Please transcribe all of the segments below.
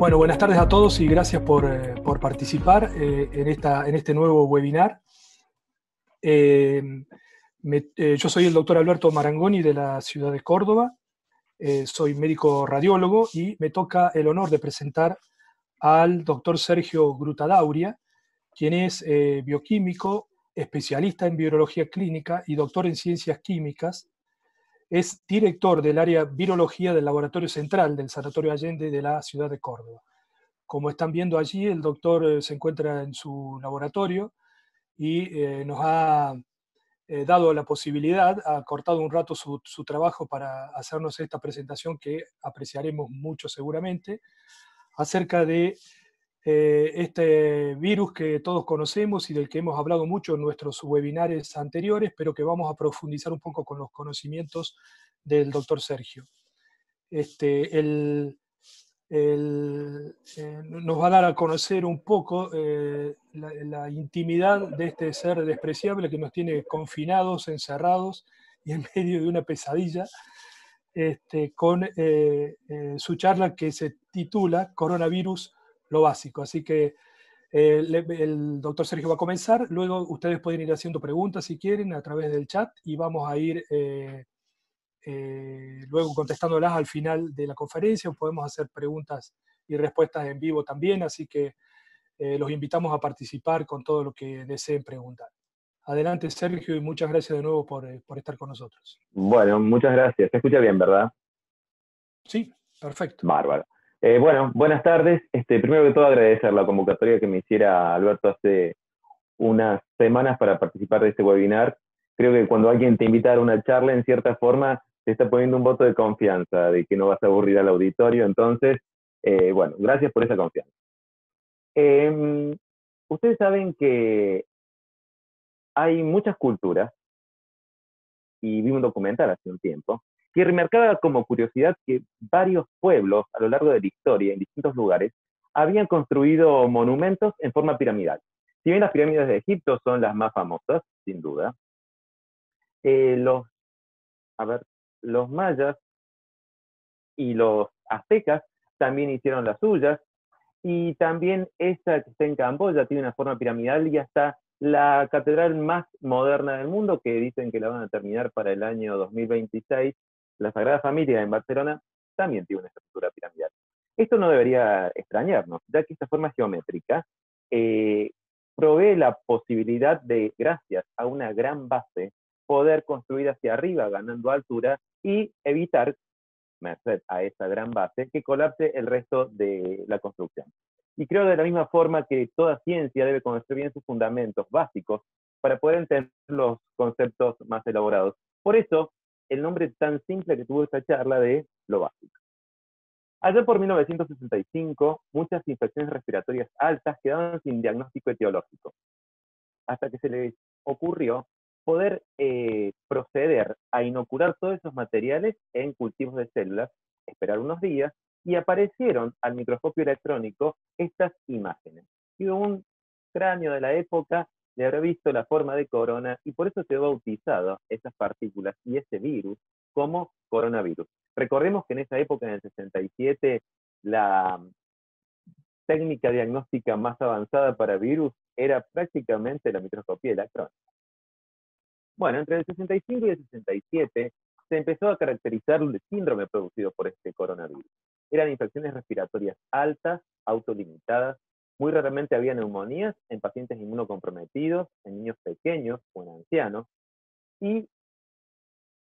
Bueno, buenas tardes a todos y gracias por participar en este nuevo webinar. Eh, yo soy el doctor Alberto Marangoni de la ciudad de Córdoba, soy médico radiólogo y me toca el honor de presentar al doctor Sergio Grutadauria, quien es bioquímico, especialista en virología clínica y doctor en ciencias químicas. Es director del área virología del Laboratorio Central del Sanatorio Allende de la ciudad de Córdoba. Como están viendo allí, el doctor se encuentra en su laboratorio y nos ha dado la posibilidad, ha cortado un rato su trabajo para hacernos esta presentación que apreciaremos mucho seguramente, acerca de este virus que todos conocemos y del que hemos hablado mucho en nuestros webinares anteriores, pero que vamos a profundizar un poco con los conocimientos del doctor Sergio. Nos va a dar a conocer un poco la intimidad de este ser despreciable que nos tiene confinados, encerrados y en medio de una pesadilla, con su charla que se titula Coronavirus, lo básico. Así que el doctor Sergio va a comenzar, luego ustedes pueden ir haciendo preguntas si quieren a través del chat y vamos a ir luego contestándolas al final de la conferencia. Podemos hacer preguntas y respuestas en vivo también, así que los invitamos a participar con todo lo que deseen preguntar. Adelante, Sergio, y muchas gracias de nuevo por estar con nosotros. Bueno, muchas gracias. Se escucha bien, ¿verdad? Sí, perfecto. Bárbaro. Bueno, buenas tardes. Primero que todo, agradecer la convocatoria que me hiciera Alberto hace unas semanas para participar de este webinar. Creo que cuando alguien te invita a dar una charla, en cierta forma, te está poniendo un voto de confianza, de que no vas a aburrir al auditorio. Entonces, bueno, gracias por esa confianza. Ustedes saben que hay muchas culturas, y vi un documental hace un tiempo, que remarcaba como curiosidad que varios pueblos a lo largo de la historia, en distintos lugares, habían construido monumentos en forma piramidal. Si bien las pirámides de Egipto son las más famosas, sin duda, eh, los, a ver, los mayas y los aztecas también hicieron las suyas, y también esta que está en Camboya tiene una forma piramidal, y hasta la catedral más moderna del mundo, que dicen que la van a terminar para el año 2026, la Sagrada Familia en Barcelona, también tiene una estructura piramidal. Esto no debería extrañarnos, ya que esta forma geométrica eh, provee la posibilidad de, gracias a una gran base, poder construir hacia arriba, ganando altura, y evitar, merced a esa gran base, que colapse el resto de la construcción. Y creo de la misma forma que toda ciencia debe conocer bien sus fundamentos básicos para poder entender los conceptos más elaborados. Por eso, el nombre tan simple que tuvo esta charla de lo básico. Allá por 1965, muchas infecciones respiratorias altas quedaban sin diagnóstico etiológico, hasta que se les ocurrió poder proceder a inocular todos esos materiales en cultivos de células, esperar unos días, y aparecieron al microscopio electrónico estas imágenes. Y un cráneo de la época le habrá visto la forma de corona, y por eso se ha bautizado esas partículas y ese virus como coronavirus. Recordemos que en esa época, en el 67, la técnica diagnóstica más avanzada para virus era prácticamente la microscopía electrónica. Bueno, entre el 65 y el 67 se empezó a caracterizar el síndrome producido por este coronavirus. Eran infecciones respiratorias altas, autolimitadas, muy raramente había neumonías en pacientes inmunocomprometidos, en niños pequeños o en ancianos, y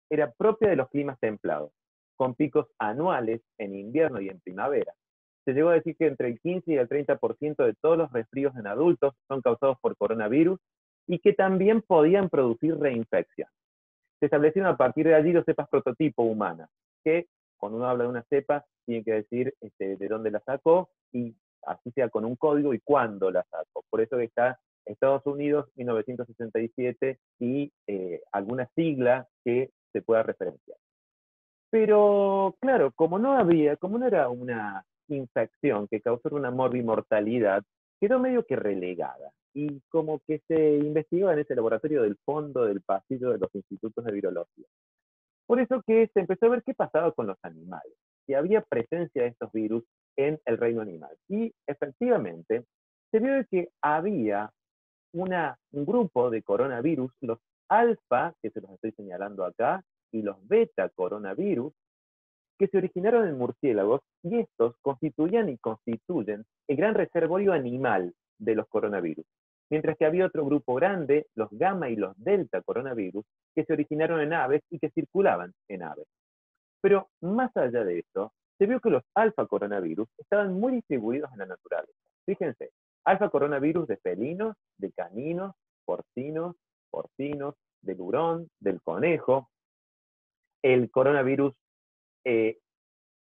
era propia de los climas templados, con picos anuales en invierno y en primavera. Se llegó a decir que entre el 15 y el 30% de todos los resfríos en adultos son causados por coronavirus, y que también podían producir reinfección. Se establecieron a partir de allí los cepas prototipo humanas, que cuando uno habla de una cepa, tiene que decir de dónde la sacó, y así sea con un código, y cuándo la sacó. Por eso está Estados Unidos 1967 y alguna sigla que se pueda referenciar. Pero claro, como no era una infección que causó una morbimortalidad, quedó medio que relegada. Y como que se investigó en ese laboratorio del fondo del pasillo de los institutos de virología. Por eso que se empezó a ver qué pasaba con los animales, si había presencia de estos virus en el reino animal. Y efectivamente, se vio que había un grupo de coronavirus, los alfa, que se los estoy señalando acá, y los beta coronavirus, que se originaron en murciélagos, y estos constituían y constituyen el gran reservorio animal de los coronavirus. Mientras que había otro grupo grande, los gamma y los delta coronavirus, que se originaron en aves y que circulaban en aves. Pero más allá de eso, se vio que los alfa coronavirus estaban muy distribuidos en la naturaleza. Fíjense, alfa coronavirus de felinos, de caninos, porcinos, del hurón, del conejo, el coronavirus eh,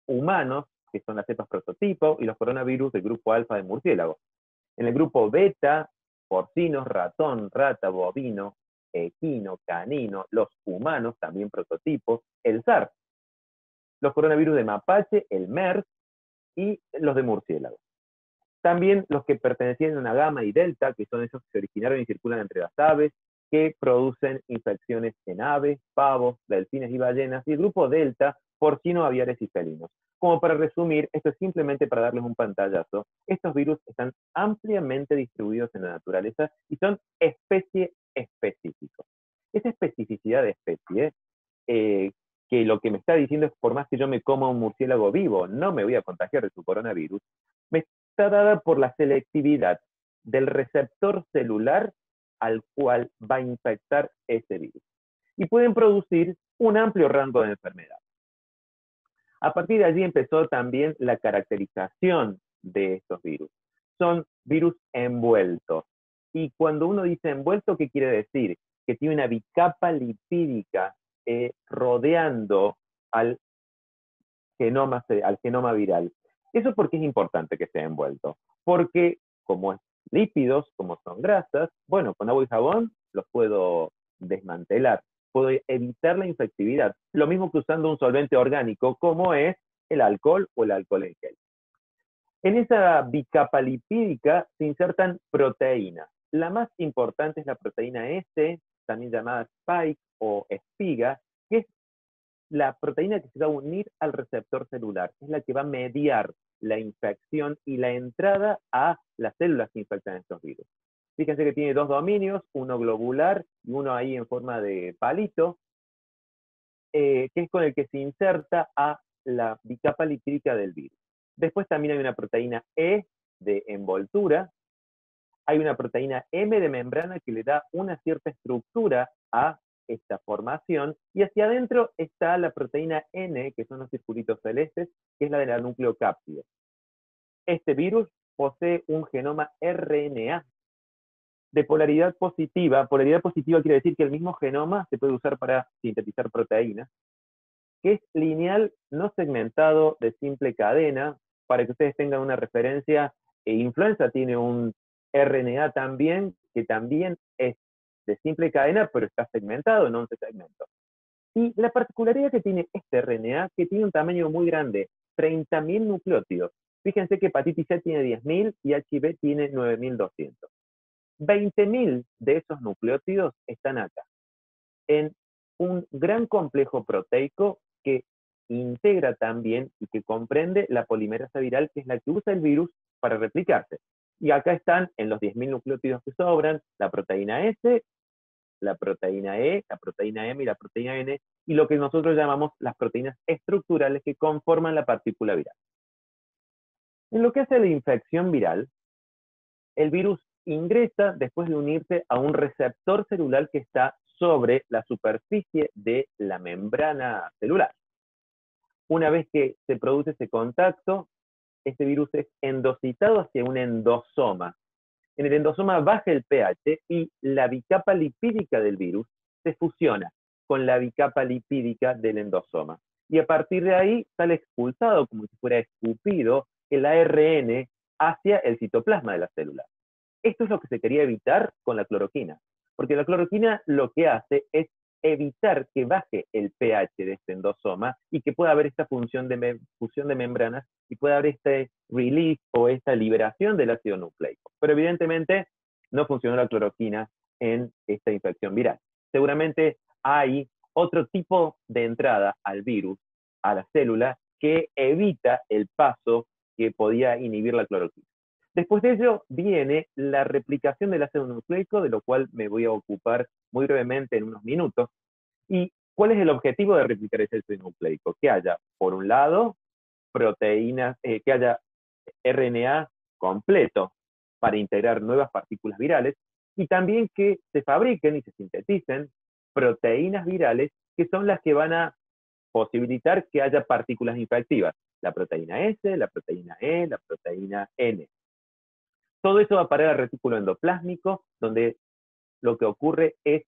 humanos, que son las cepas prototipo, y los coronavirus del grupo alfa de murciélago. En el grupo beta, porcinos, ratón, rata, bovino, equino, canino, los humanos, también prototipos, el SARS, los coronavirus de mapache, el MERS y los de murciélago. También los que pertenecían a una gamma y delta, que son esos que se originaron y circulan entre las aves, que producen infecciones en aves, pavos, delfines y ballenas, y el grupo delta, porcino, aviares y felinos. Como para resumir, esto es simplemente para darles un pantallazo, estos virus están ampliamente distribuidos en la naturaleza y son especie específicos. Esa especificidad de especie, que lo que me está diciendo es por más que yo me coma un murciélago vivo, no me voy a contagiar de su coronavirus, me está dada por la selectividad del receptor celular al cual va a infectar ese virus. Y pueden producir un amplio rango de enfermedades. A partir de allí empezó también la caracterización de estos virus. Son virus envueltos. Y cuando uno dice envuelto, ¿qué quiere decir? Que tiene una bicapa lipídica rodeando al genoma viral. ¿Eso por qué es importante que sea envuelto? Porque como es lípidos, como son grasas, bueno, con agua y jabón los puedo desmantelar, puedo evitar la infectividad. Lo mismo que usando un solvente orgánico como es el alcohol o el alcohol en gel. En esa bicapa lipídica se insertan proteínas. La más importante es la proteína S, también llamada spike o espiga, que es la proteína que se va a unir al receptor celular, es la que va a mediar la infección y la entrada a las células que infectan estos virus. Fíjense que tiene dos dominios, uno globular y uno ahí en forma de palito, que es con el que se inserta a la bicapa lipídica del virus. Después también hay una proteína E de envoltura, hay una proteína M de membrana que le da una cierta estructura a esta formación, y hacia adentro está la proteína N, que son los circulitos celestes, que es la de la nucleocápside. Este virus posee un genoma RNA de polaridad positiva. Polaridad positiva quiere decir que el mismo genoma se puede usar para sintetizar proteínas, que es lineal, no segmentado, de simple cadena. Para que ustedes tengan una referencia, influenza tiene un RNA también, que también es de simple cadena, pero está segmentado en 11 segmentos. Y la particularidad que tiene este RNA, que tiene un tamaño muy grande, 30.000 nucleótidos. Fíjense que hepatitis C tiene 10.000 y HIV tiene 9.200. 20.000 de esos nucleótidos están acá, en un gran complejo proteico que integra también y que comprende la polimerasa viral, que es la que usa el virus para replicarse. Y acá están, en los 10.000 nucleótidos que sobran, la proteína S, la proteína E, la proteína M y la proteína N, y lo que nosotros llamamos las proteínas estructurales que conforman la partícula viral. En lo que hace a la infección viral, el virus ingresa después de unirse a un receptor celular que está sobre la superficie de la membrana celular. Una vez que se produce ese contacto, este virus es endocitado hacia un endosoma. En el endosoma baja el pH y la bicapa lipídica del virus se fusiona con la bicapa lipídica del endosoma. Y a partir de ahí sale expulsado, como si fuera escupido, el ARN hacia el citoplasma de la célula. Esto es lo que se quería evitar con la cloroquina, porque la cloroquina lo que hace es evitar que baje el pH de este endosoma y que pueda haber esta fusión de membranas y pueda haber este release o esta liberación del ácido nucleico. Pero evidentemente no funcionó la cloroquina en esta infección viral. Seguramente hay otro tipo de entrada al virus, a la célula, que evita el paso que podía inhibir la cloroquina. Después de ello viene la replicación del ácido nucleico, de lo cual me voy a ocupar muy brevemente en unos minutos. ¿Y cuál es el objetivo de replicar ese ácido nucleico? Que haya, por un lado, proteínas, que haya RNA completo para integrar nuevas partículas virales, y también que se fabriquen y se sinteticen proteínas virales que son las que van a posibilitar que haya partículas infectivas. La proteína S, la proteína E, la proteína N. Todo eso va a parar al retículo endoplásmico, donde lo que ocurre es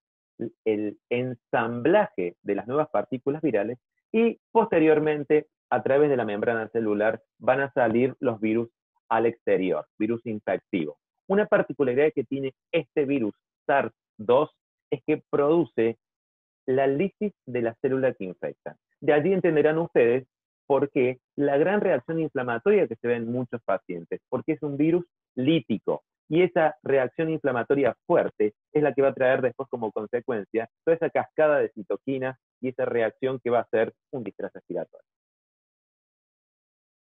el ensamblaje de las nuevas partículas virales y posteriormente, a través de la membrana celular, van a salir los virus al exterior, virus infectivos. Una particularidad que tiene este virus SARS-2 es que produce la lisis de la célula que infecta. De allí entenderán ustedes por qué la gran reacción inflamatoria que se ve en muchos pacientes, porque es un virus lítico. Y esa reacción inflamatoria fuerte es la que va a traer después como consecuencia toda esa cascada de citoquinas y esa reacción que va a ser un distrés respiratorio.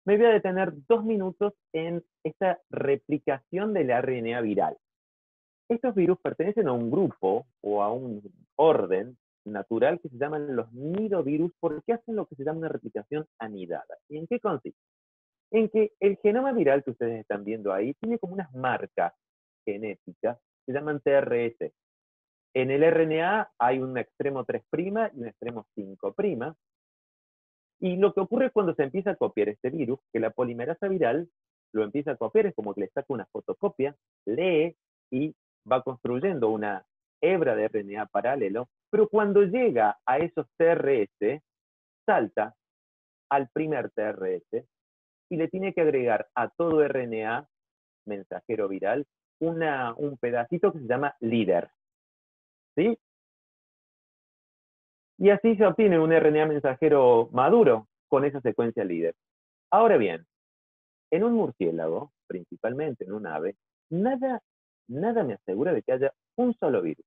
Me voy a detener 2 minutos en esta replicación del RNA viral. Estos virus pertenecen a un grupo o a un orden natural que se llaman los nidovirus porque hacen lo que se llama una replicación anidada. ¿Y en qué consiste? En que el genoma viral que ustedes están viendo ahí tiene como unas marcas genéticas, se llaman TRS. En el RNA hay un extremo 3' y un extremo 5'. Y lo que ocurre cuando se empieza a copiar este virus, que la polimerasa viral lo empieza a copiar, es como que le saca una fotocopia, lee y va construyendo una hebra de RNA paralelo, pero cuando llega a esos TRS, salta al primer TRS y le tiene que agregar a todo RNA mensajero viral un pedacito que se llama líder. ¿Sí? Y así se obtiene un RNA mensajero maduro con esa secuencia líder. Ahora bien, en un murciélago, principalmente en un ave, nada me asegura de que haya un solo virus.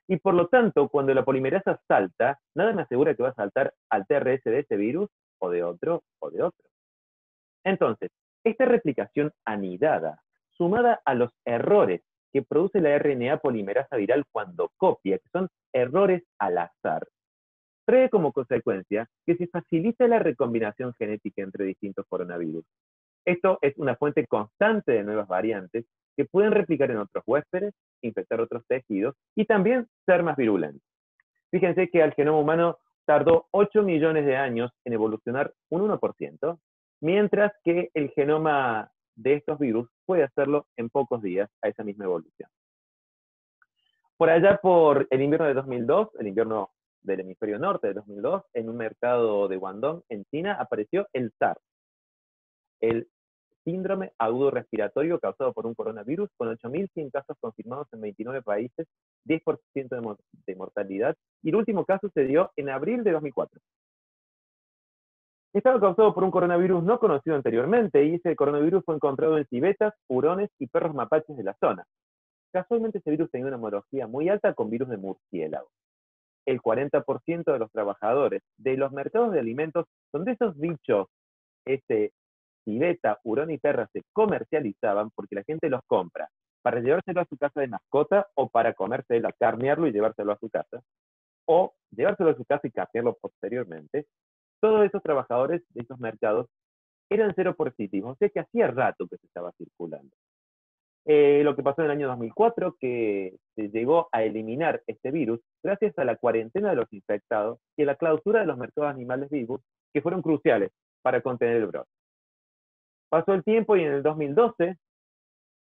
Y por lo tanto, cuando la polimerasa salta, nada me asegura que va a saltar al TRS de ese virus o de otro o de otro. Entonces, esta replicación anidada, sumada a los errores que produce la RNA polimerasa viral cuando copia, que son errores al azar, trae como consecuencia que se facilita la recombinación genética entre distintos coronavirus. Esto es una fuente constante de nuevas variantes que pueden replicar en otros huéspedes, infectar otros tejidos y también ser más virulentos. Fíjense que al genoma humano tardó 8 millones de años en evolucionar un 1%, mientras que el genoma de estos virus puede hacerlo en pocos días a esa misma evolución. Por allá por el invierno de 2002, el invierno del hemisferio norte de 2002, en un mercado de Guangdong, en China, apareció el SARS, el síndrome agudo respiratorio causado por un coronavirus, con 8.100 casos confirmados en 29 países, 10% de mortalidad, y el último caso se dio en abril de 2004. Estaba causado por un coronavirus no conocido anteriormente, y ese coronavirus fue encontrado en civetas, hurones y perros mapaches de la zona. Casualmente ese virus tenía una homología muy alta con virus de murciélago. El 40% de los trabajadores de los mercados de alimentos donde esos bichos, civeta, hurón y perra, se comercializaban porque la gente los compra para llevárselo a su casa de mascota o para comérselo, carnearlo y llevárselo a su casa, o llevárselo a su casa y carnearlo posteriormente. Todos esos trabajadores de esos mercados eran cero positivos, o sea que hacía rato que se estaba circulando. Lo que pasó en el año 2004, que se llegó a eliminar este virus gracias a la cuarentena de los infectados y a la clausura de los mercados animales vivos, que fueron cruciales para contener el brote. Pasó el tiempo y en el 2012,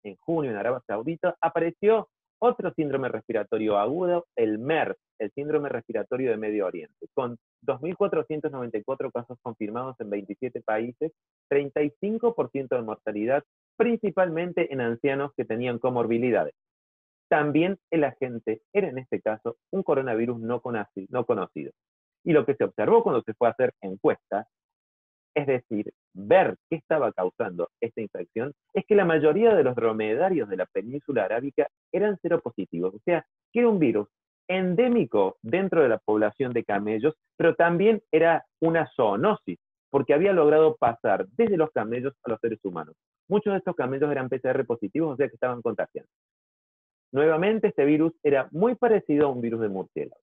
en junio en Arabia Saudita, apareció otro síndrome respiratorio agudo, el MERS, el síndrome respiratorio de Medio Oriente, con 2.494 casos confirmados en 27 países, 35% de mortalidad, principalmente en ancianos que tenían comorbilidades. También el agente era en este caso un coronavirus no conocido. Y lo que se observó cuando se fue a hacer encuesta, es decir, ver qué estaba causando esta infección, es que la mayoría de los dromedarios de la península arábica eran seropositivos, o sea, que era un virus endémico dentro de la población de camellos, pero también era una zoonosis, porque había logrado pasar desde los camellos a los seres humanos. Muchos de estos camellos eran PCR positivos, o sea que estaban contagiados. Nuevamente, este virus era muy parecido a un virus de murciélago.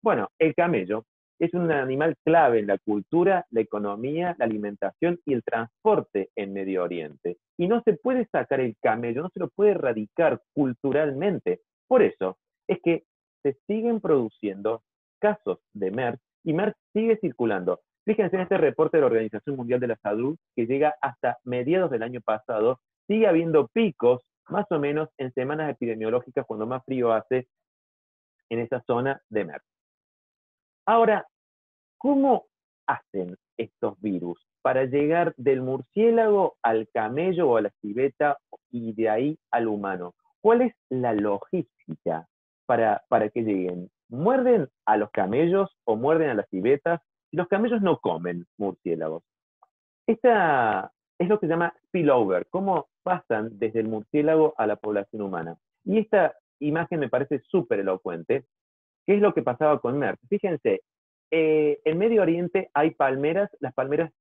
Bueno, el camello es un animal clave en la cultura, la economía, la alimentación y el transporte en Medio Oriente. Y no se puede sacar el camello, no se lo puede erradicar culturalmente. Por eso es que se siguen produciendo casos de MERS y MERS sigue circulando. Fíjense en este reporte de la Organización Mundial de la Salud que llega hasta mediados del año pasado, sigue habiendo picos más o menos en semanas epidemiológicas cuando más frío hace en esa zona de MERS. Ahora, ¿cómo hacen estos virus para llegar del murciélago al camello o a la civeta y de ahí al humano? ¿Cuál es la logística para que lleguen? ¿Muerden a los camellos o muerden a las civetas? Los camellos no comen murciélagos. Esta es lo que se llama spillover, cómo pasan desde el murciélago a la población humana. Y esta imagen me parece súper elocuente. ¿Qué es lo que pasaba con MERS? Fíjense, en Medio Oriente hay palmeras, las palmeras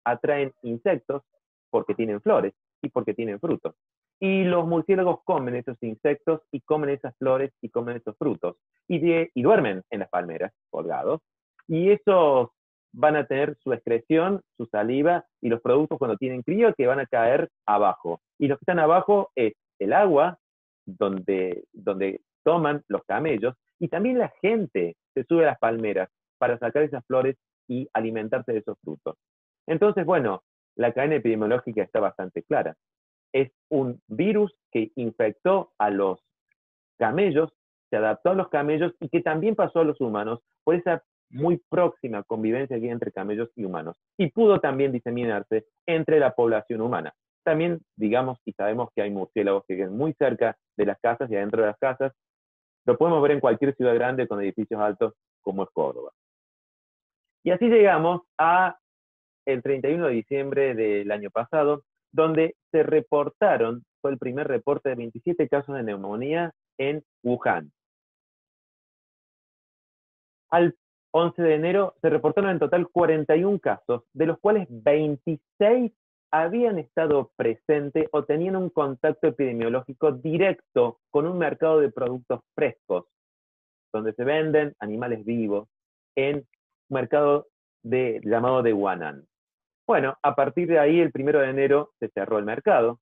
atraen insectos porque tienen flores y porque tienen frutos. Y los murciélagos comen esos insectos y comen esas flores y comen esos frutos. Y duermen en las palmeras, colgados. Y esos van a tener su excreción, su saliva y los productos cuando tienen crío que van a caer abajo. Y lo que están abajo es el agua donde toman los camellos y también la gente se sube a las palmeras para sacar esas flores y alimentarse de esos frutos. Entonces, bueno, la cadena epidemiológica está bastante clara. Es un virus que infectó a los camellos, se adaptó a los camellos y que también pasó a los humanos por esa muy próxima convivencia que hay entre camellos y humanos. Y pudo también diseminarse entre la población humana. También, digamos, y sabemos que hay murciélagos que viven muy cerca de las casas y adentro de las casas. Lo podemos ver en cualquier ciudad grande con edificios altos como es Córdoba. Y así llegamos a el 31 de diciembre del año pasado, donde se reportaron, fue el primer reporte de 27 casos de neumonía en Wuhan. Al 11 de enero se reportaron en total 41 casos, de los cuales 26 habían estado presentes o tenían un contacto epidemiológico directo con un mercado de productos frescos, donde se venden animales vivos en un mercado llamado de Huanan. Bueno, a partir de ahí, el 1 de enero se cerró el mercado.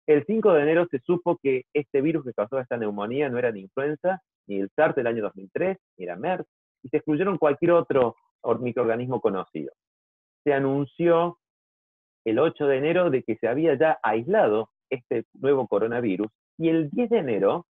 El 5 de enero se supo que este virus que causó esta neumonía no era ni influenza, ni el SARS del año 2003, ni era MERS, y se excluyeron cualquier otro microorganismo conocido. Se anunció el 8 de enero de que se había ya aislado este nuevo coronavirus, y el 10 de enero,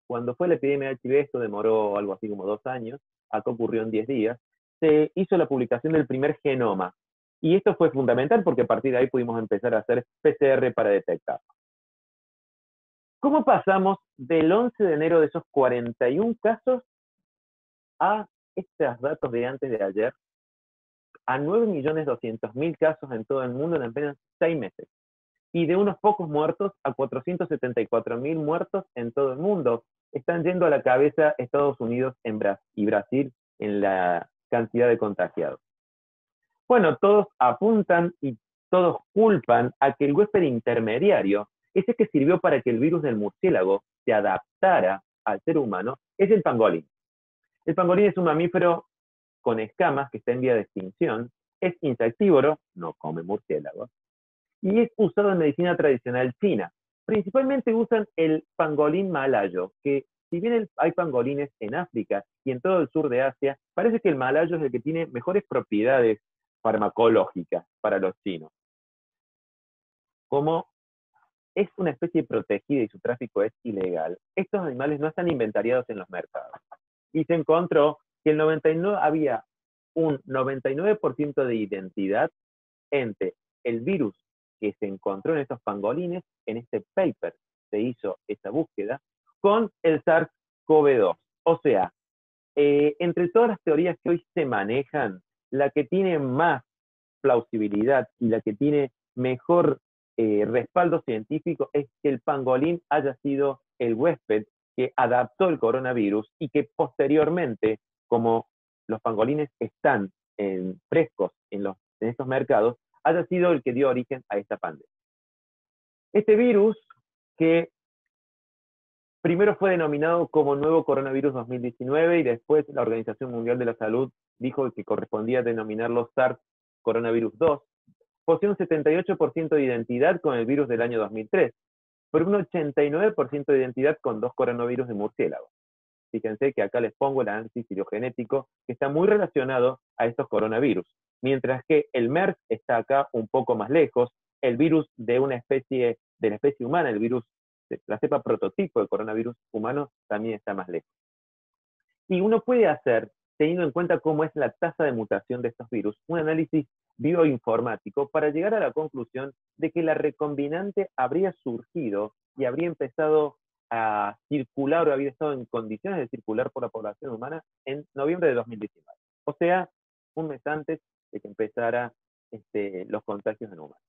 cuando fue la epidemia de HIV, esto demoró algo así como 2 años, acá ocurrió en 10 días, se hizo la publicación del primer genoma. Y esto fue fundamental porque a partir de ahí pudimos empezar a hacer PCR para detectar. ¿Cómo pasamos del 11 de enero de esos 41 casos a estos datos de antes de ayer, a 9.200.000 casos en todo el mundo en apenas 6 meses? Y de unos pocos muertos a 474.000 muertos en todo el mundo. Están yendo a la cabeza Estados Unidos y Brasil en la cantidad de contagiados. Bueno, todos apuntan y todos culpan a que el huésped intermediario, ese que sirvió para que el virus del murciélago se adaptara al ser humano, es el pangolín. El pangolín es un mamífero con escamas que está en vía de extinción, es insectívoro, no come murciélagos, y es usado en medicina tradicional china. Principalmente usan el pangolín malayo, que si bien hay pangolines en África y en todo el sur de Asia, parece que el malayo es el que tiene mejores propiedades farmacológicas para los chinos. Como es una especie protegida y su tráfico es ilegal, estos animales no están inventariados en los mercados. Y se encontró que había un 99% de identidad entre el virus que se encontró en estos pangolines, en este paper se hizo esa búsqueda, con el SARS-CoV-2. O sea, entre todas las teorías que hoy se manejan, la que tiene más plausibilidad y la que tiene mejor respaldo científico es que el pangolín haya sido el huésped que adaptó el coronavirus y que posteriormente, como los pangolines están frescos en los en estos mercados haya sido el que dio origen a esta pandemia. Este virus, que primero fue denominado como nuevo coronavirus 2019 y después la Organización Mundial de la Salud dijo que correspondía denominarlo SARS coronavirus 2, posee un 78% de identidad con el virus del año 2003, pero un 89% de identidad con dos coronavirus de murciélago. Fíjense que acá les pongo el análisis filogenético que está muy relacionado a estos coronavirus, mientras que el MERS está acá un poco más lejos, el virus de la especie humana, el virus de la cepa prototipo de coronavirus humano también está más lejos. Y uno puede hacer, teniendo en cuenta cómo es la tasa de mutación de estos virus, un análisis bioinformático para llegar a la conclusión de que la recombinante habría surgido y habría empezado a circular o había estado en condiciones de circular por la población humana en noviembre de 2019. O sea, un mes antes de que empezara los contagios en humanos.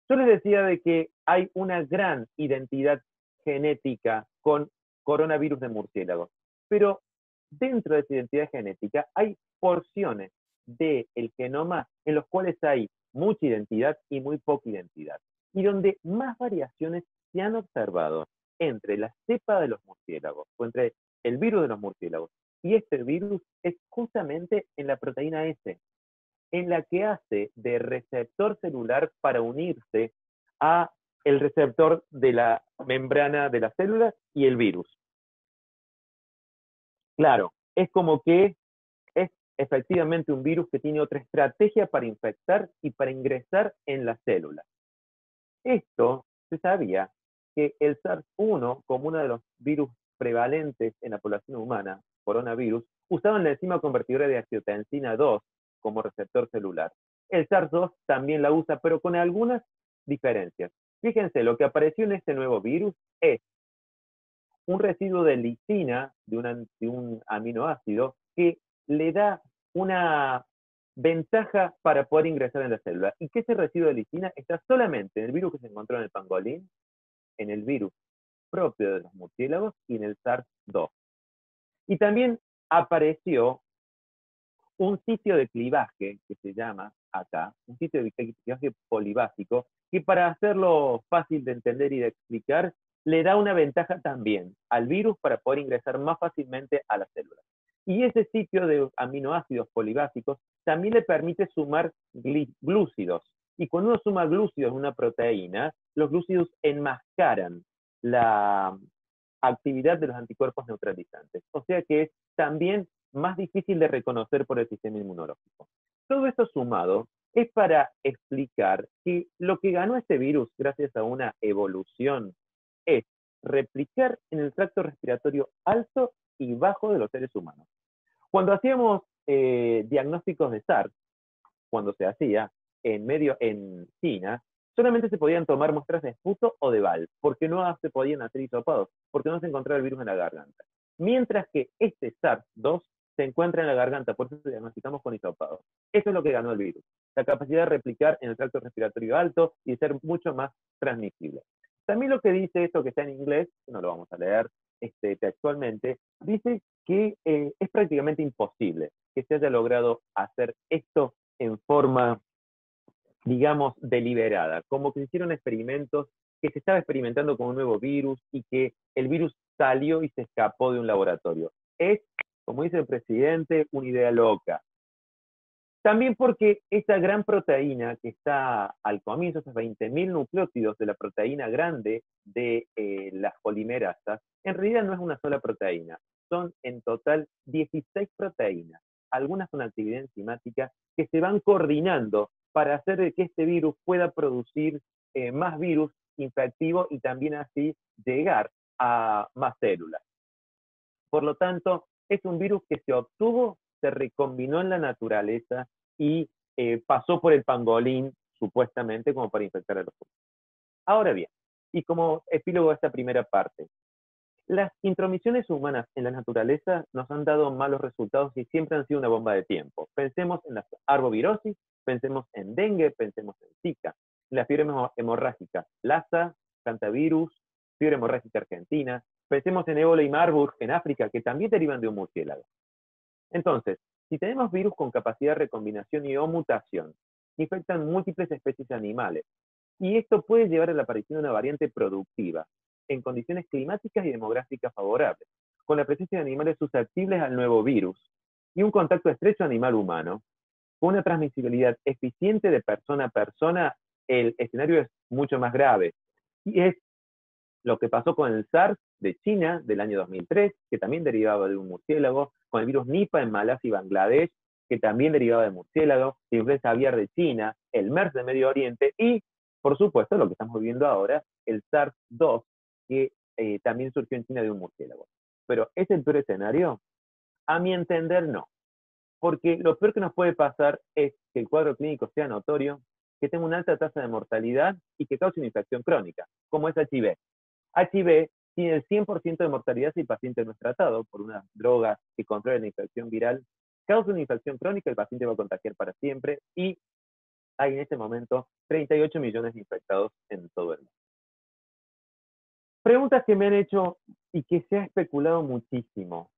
Yo les decía de que hay una gran identidad genética con coronavirus de murciélagos, pero dentro de esa identidad genética hay porciones del genoma en los cuales hay mucha identidad y muy poca identidad, y donde más variaciones se han observado entre la cepa de los murciélagos, o entre el virus de los murciélagos, y este virus es justamente en la proteína S, en la que hace de receptor celular para unirse a el receptor de la membrana de la célula y el virus. Claro, es como que es efectivamente un virus que tiene otra estrategia para infectar y para ingresar en la célula. Esto se sabía que el SARS-1, como uno de los virus prevalentes en la población humana, coronavirus, usaban la enzima convertidora de angiotensina 2 como receptor celular. El SARS-2 también la usa, pero con algunas diferencias. Fíjense, lo que apareció en este nuevo virus es un residuo de lisina, de un aminoácido, que le da una ventaja para poder ingresar en la célula. Y que ese residuo de lisina está solamente en el virus que se encontró en el pangolín, en el virus propio de los murciélagos y en el SARS-2. Y también apareció un sitio de clivaje que se llama acá, un sitio de clivaje polibásico, que para hacerlo fácil de entender y de explicar, le da una ventaja también al virus para poder ingresar más fácilmente a las células. Y ese sitio de aminoácidos polibásicos también le permite sumar glúcidos. Y cuando uno suma glúcidos en una proteína, los glúcidos enmascaran la actividad de los anticuerpos neutralizantes. O sea que es también más difícil de reconocer por el sistema inmunológico. Todo esto sumado es para explicar que lo que ganó este virus gracias a una evolución es replicar en el tracto respiratorio alto y bajo de los seres humanos. Cuando hacíamos diagnósticos de SARS, cuando se hacía en China, solamente se podían tomar muestras de esputo o de bal, porque no se podían hacer hisopados, porque no se encontraba el virus en la garganta. Mientras que este SARS-2 se encuentra en la garganta, por eso diagnosticamos con hisopados. Eso es lo que ganó el virus, la capacidad de replicar en el tracto respiratorio alto y ser mucho más transmisible. También lo que dice esto que está en inglés, no lo vamos a leer textualmente, dice que es prácticamente imposible que se haya logrado hacer esto en forma, digamos, deliberada, como que se hicieron experimentos, que se estaba experimentando con un nuevo virus y que el virus salió y se escapó de un laboratorio. Es, como dice el presidente, una idea loca. También porque esa gran proteína que está al comienzo, esos 20.000 nucleótidos de la proteína grande de las polimerasas, en realidad no es una sola proteína, son en total 16 proteínas, algunas con actividad enzimática, que se van coordinando para hacer que este virus pueda producir más virus infectivo y también así llegar a más células. Por lo tanto, es un virus que se obtuvo, se recombinó en la naturaleza y pasó por el pangolín, supuestamente, como para infectar a los humanos. Ahora bien, y como epílogo a esta primera parte, las intromisiones humanas en la naturaleza nos han dado malos resultados y siempre han sido una bomba de tiempo. Pensemos en la arbovirosis, pensemos en dengue, pensemos en Zika, la fiebre hemorrágica, Lassa, cantavirus, fiebre hemorrágica argentina, pensemos en ébola y Marburg en África, que también derivan de un murciélago. Entonces, si tenemos virus con capacidad de recombinación y o mutación, infectan múltiples especies animales. Y esto puede llevar a la aparición de una variante productiva en condiciones climáticas y demográficas favorables, con la presencia de animales susceptibles al nuevo virus y un contacto estrecho animal-humano. Con una transmisibilidad eficiente de persona a persona, el escenario es mucho más grave. Y es lo que pasó con el SARS de China del año 2003, que también derivaba de un murciélago, con el virus Nipah en Malasia y Bangladesh, que también derivaba de murciélago, la influenza aviar de China, el MERS de Medio Oriente y, por supuesto, lo que estamos viviendo ahora, el SARS-2, que también surgió en China de un murciélago. Pero ¿es el peor escenario? A mi entender, no. Porque lo peor que nos puede pasar es que el cuadro clínico sea notorio, que tenga una alta tasa de mortalidad y que cause una infección crónica, como es HIV. HIV tiene el 100% de mortalidad si el paciente no es tratado por una droga que controla la infección viral, causa una infección crónica, el paciente va a contagiar para siempre y hay en este momento 38 millones de infectados en todo el mundo. Preguntas que me han hecho y que se ha especulado muchísimo.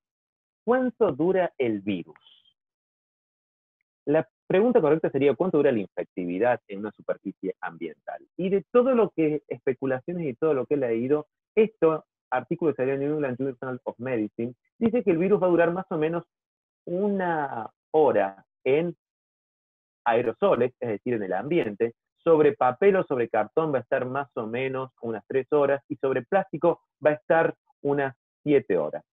¿Cuánto dura el virus? La pregunta correcta sería ¿cuánto dura la infectividad en una superficie ambiental? Y de todo lo que especulaciones y todo lo que he leído, artículo salió en New England Journal of Medicine, dice que el virus va a durar más o menos 1 hora en aerosoles, es decir, en el ambiente. Sobre papel o sobre cartón va a estar más o menos unas 3 horas y sobre plástico va a estar unas 7 horas.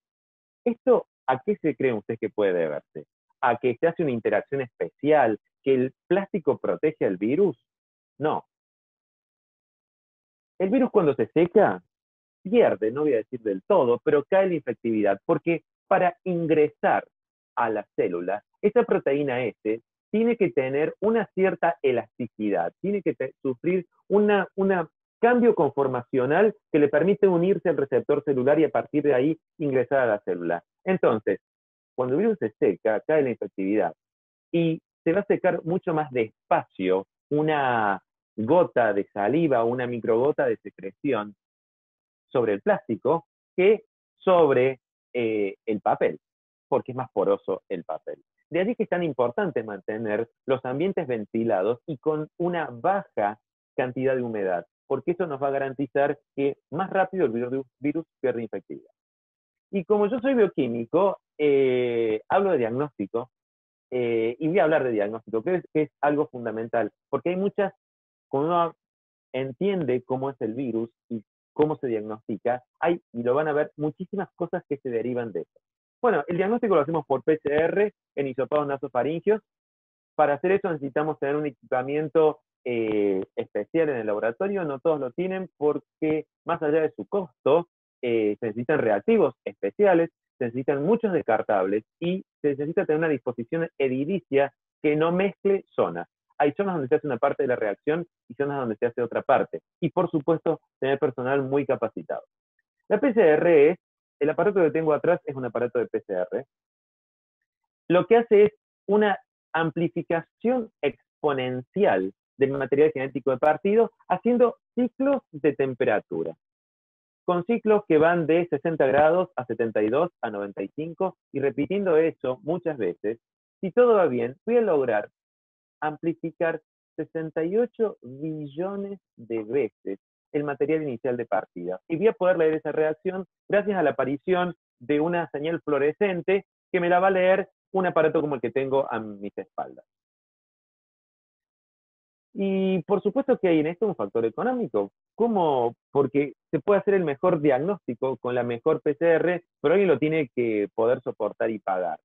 ¿Esto a qué se cree usted que puede deberse? ¿A que se hace una interacción especial? ¿Que el plástico protege al virus? No. El virus cuando se seca, pierde, no voy a decir del todo, pero cae la infectividad, porque para ingresar a la célula, esa proteína S tiene que tener una cierta elasticidad, tiene que sufrir un cambio conformacional que le permite unirse al receptor celular y a partir de ahí ingresar a la célula. Entonces, cuando el virus se seca, cae la infectividad y se va a secar mucho más despacio una gota de saliva o una microgota de secreción sobre el plástico que sobre el papel, porque es más poroso el papel. De allí que es tan importante mantener los ambientes ventilados y con una baja cantidad de humedad, porque eso nos va a garantizar que más rápido el virus pierde infectividad. Y como yo soy bioquímico, hablo de diagnóstico y voy a hablar de diagnóstico, que es algo fundamental, porque hay muchas, cuando uno entiende cómo es el virus y cómo se diagnostica, y lo van a ver, muchísimas cosas que se derivan de eso. Bueno, el diagnóstico lo hacemos por PCR en hisopados nasofaringios. Para hacer eso necesitamos tener un equipamiento especial en el laboratorio, no todos lo tienen porque más allá de su costo, se necesitan reactivos especiales, se necesitan muchos descartables y se necesita tener una disposición edilicia que no mezcle zonas. Hay zonas donde se hace una parte de la reacción y zonas donde se hace otra parte. Y por supuesto, tener personal muy capacitado. La PCR el aparato que tengo atrás es un aparato de PCR. Lo que hace es una amplificación exponencial del material genético de partido haciendo ciclos de temperatura, con ciclos que van de 60 grados a 72 a 95 y repitiendo eso muchas veces. Si todo va bien, voy a lograr amplificar 68 billones de veces el material inicial de partida. Y voy a poder leer esa reacción gracias a la aparición de una señal fluorescente que me la va a leer un aparato como el que tengo a mis espaldas. Y por supuesto que hay en esto un factor económico. ¿Cómo? Porque se puede hacer el mejor diagnóstico con la mejor PCR, pero alguien lo tiene que poder soportar y pagar.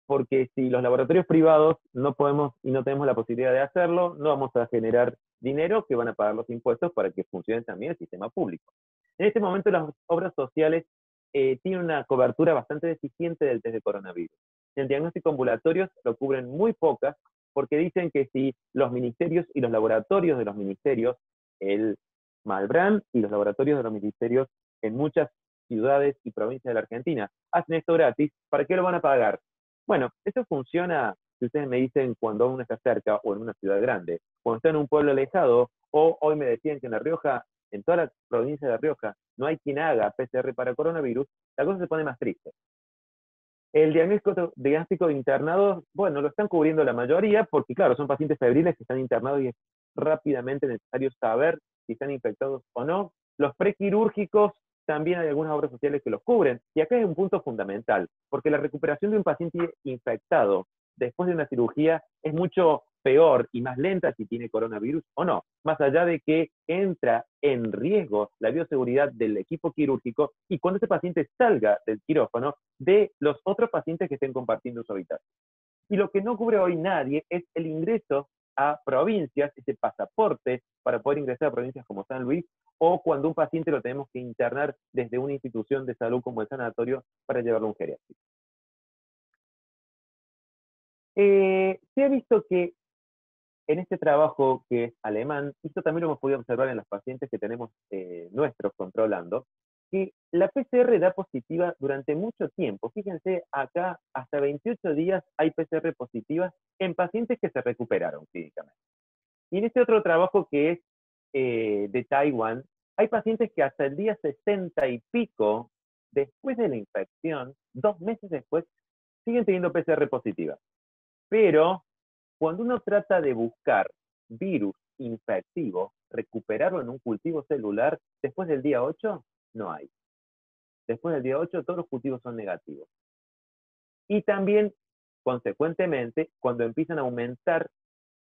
Porque si los laboratorios privados no podemos y no tenemos la posibilidad de hacerlo, no vamos a generar dinero que van a pagar los impuestos para que funcione también el sistema público. En este momento las obras sociales tienen una cobertura bastante deficiente del test de coronavirus. El diagnóstico ambulatorio lo cubren muy pocas porque dicen que si los ministerios y los laboratorios de los ministerios, el Malbrán y los laboratorios de los ministerios en muchas ciudades y provincias de la Argentina hacen esto gratis, ¿para qué lo van a pagar? Bueno, eso funciona, si ustedes me dicen, cuando uno está cerca o en una ciudad grande, cuando está en un pueblo alejado, o hoy me decían que en La Rioja, en toda la provincia de La Rioja, no hay quien haga PCR para coronavirus, la cosa se pone más triste. El diagnóstico de internados, bueno, lo están cubriendo la mayoría, porque claro, son pacientes febriles que están internados y es rápidamente necesario saber si están infectados o no. Los prequirúrgicos, también hay algunas obras sociales que los cubren. Y acá es un punto fundamental, porque la recuperación de un paciente infectado después de una cirugía es mucho peor y más lenta si tiene coronavirus o no, más allá de que entra en riesgo la bioseguridad del equipo quirúrgico y cuando ese paciente salga del quirófano de los otros pacientes que estén compartiendo su habitación. Y lo que no cubre hoy nadie es el ingreso a provincias, ese pasaporte para poder ingresar a provincias como San Luis, o cuando un paciente lo tenemos que internar desde una institución de salud como el sanatorio para llevarlo a un geriátrico. Se ha visto que en este trabajo que es alemán, esto también lo hemos podido observar en los pacientes que tenemos nuestros controlando, que la PCR da positiva durante mucho tiempo. Fíjense, acá hasta 28 días hay PCR positivas en pacientes que se recuperaron clínicamente. Y en este otro trabajo que es de Taiwán, hay pacientes que hasta el día 60 y pico, después de la infección, 2 meses después, siguen teniendo PCR positiva. Pero cuando uno trata de buscar virus infectivo, recuperarlo en un cultivo celular, después del día 8, no hay. Después del día 8, todos los cultivos son negativos. Y también, consecuentemente, cuando empiezan a aumentar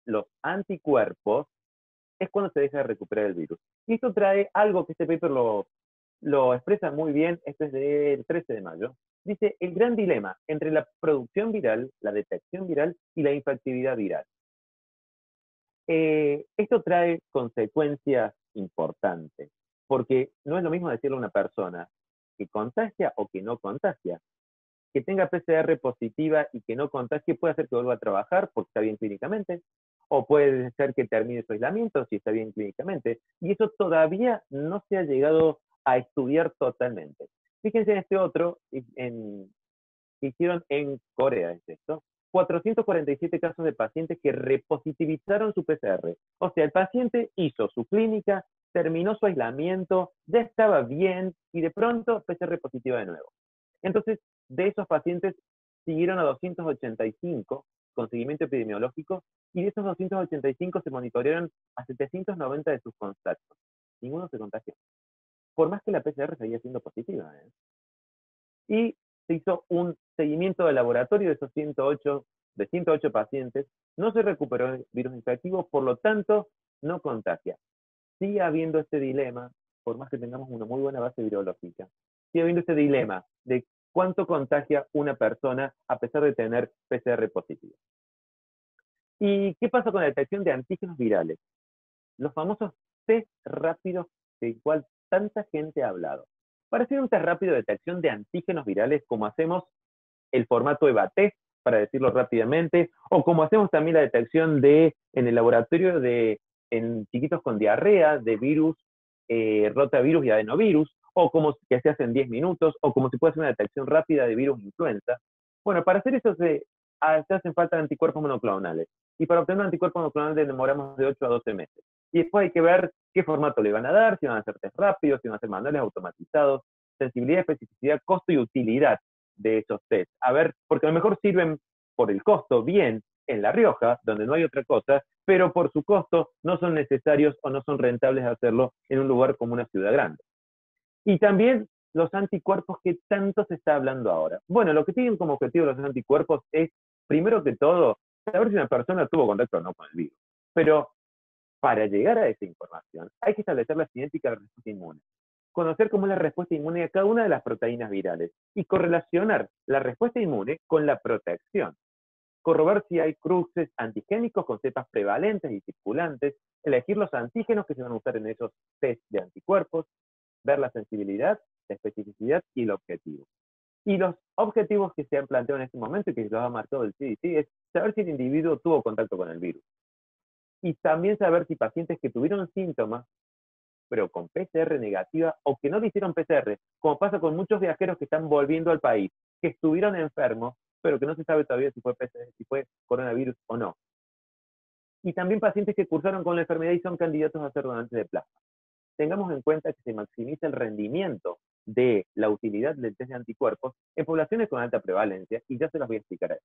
los anticuerpos, es cuando se deja de recuperar el virus. Y esto trae algo que este paper lo expresa muy bien, esto es del 13 de mayo. Dice, el gran dilema entre la producción viral, la detección viral y la infectividad viral. Esto trae consecuencias importantes, porque no es lo mismo decirle a una persona que contagia o que no contagia. Que tenga PCR positiva y que no contagie puede hacer que vuelva a trabajar porque está bien clínicamente, o puede ser que termine su aislamiento si está bien clínicamente, y eso todavía no se ha llegado a estudiar totalmente. Fíjense en este otro, que hicieron en Corea, es esto, 447 casos de pacientes que repositivizaron su PCR. O sea, el paciente hizo su clínica, terminó su aislamiento, ya estaba bien y de pronto PCR positiva de nuevo. Entonces, de esos pacientes siguieron a 285 con seguimiento epidemiológico y de esos 285 se monitorearon a 790 de sus contactos. Ninguno se contagió. Por más que la PCR seguía siendo positiva. Y se hizo un seguimiento de laboratorio de esos 108 pacientes, no se recuperó el virus infectivo, por lo tanto, no contagia. Sigue habiendo este dilema, por más que tengamos una muy buena base virológica, sigue habiendo este dilema de cuánto contagia una persona a pesar de tener PCR positivo. ¿Y qué pasa con la detección de antígenos virales? Los famosos test rápidos del cual tanta gente ha hablado. Para hacer un test rápido de detección de antígenos virales, como hacemos el formato EVA-test, para decirlo rápidamente, o como hacemos también la detección en el laboratorio en chiquitos con diarrea, de virus, rotavirus y adenovirus, o como que se hace en 10 minutos, o como se puede hacer una detección rápida de virus influenza. Bueno, para hacer eso se hacen falta anticuerpos monoclonales. Y para obtener un anticuerpo monoclonal demoramos de 8 a 12 meses. Y después hay que ver qué formato le van a dar, si van a ser test rápidos, si van a ser manuales automatizados, sensibilidad, especificidad, costo y utilidad de esos test. A ver, porque a lo mejor sirven por el costo bien en La Rioja, donde no hay otra cosa, pero por su costo no son necesarios o no son rentables hacerlo en un lugar como una ciudad grande. Y también los anticuerpos que tanto se está hablando ahora. Bueno, lo que tienen como objetivo los anticuerpos es, primero que todo, saber si una persona tuvo contacto o no con el virus. Pero para llegar a esa información hay que establecer la cinética de la respuesta inmune, conocer cómo es la respuesta inmune a cada una de las proteínas virales y correlacionar la respuesta inmune con la protección. Corroborar si hay cruces antigénicos con cepas prevalentes y circulantes, elegir los antígenos que se van a usar en esos test de anticuerpos, ver la sensibilidad, la especificidad y el objetivo. Y los objetivos que se han planteado en este momento y que los ha marcado el CDC es saber si el individuo tuvo contacto con el virus. Y también saber si pacientes que tuvieron síntomas, pero con PCR negativa o que no le hicieron PCR, como pasa con muchos viajeros que están volviendo al país, que estuvieron enfermos, pero que no se sabe todavía si fue PCR, si fue coronavirus o no. Y también pacientes que cursaron con la enfermedad y son candidatos a ser donantes de plasma. Tengamos en cuenta que se maximiza el rendimiento de la utilidad del test de anticuerpos en poblaciones con alta prevalencia, y ya se los voy a explicar ahí.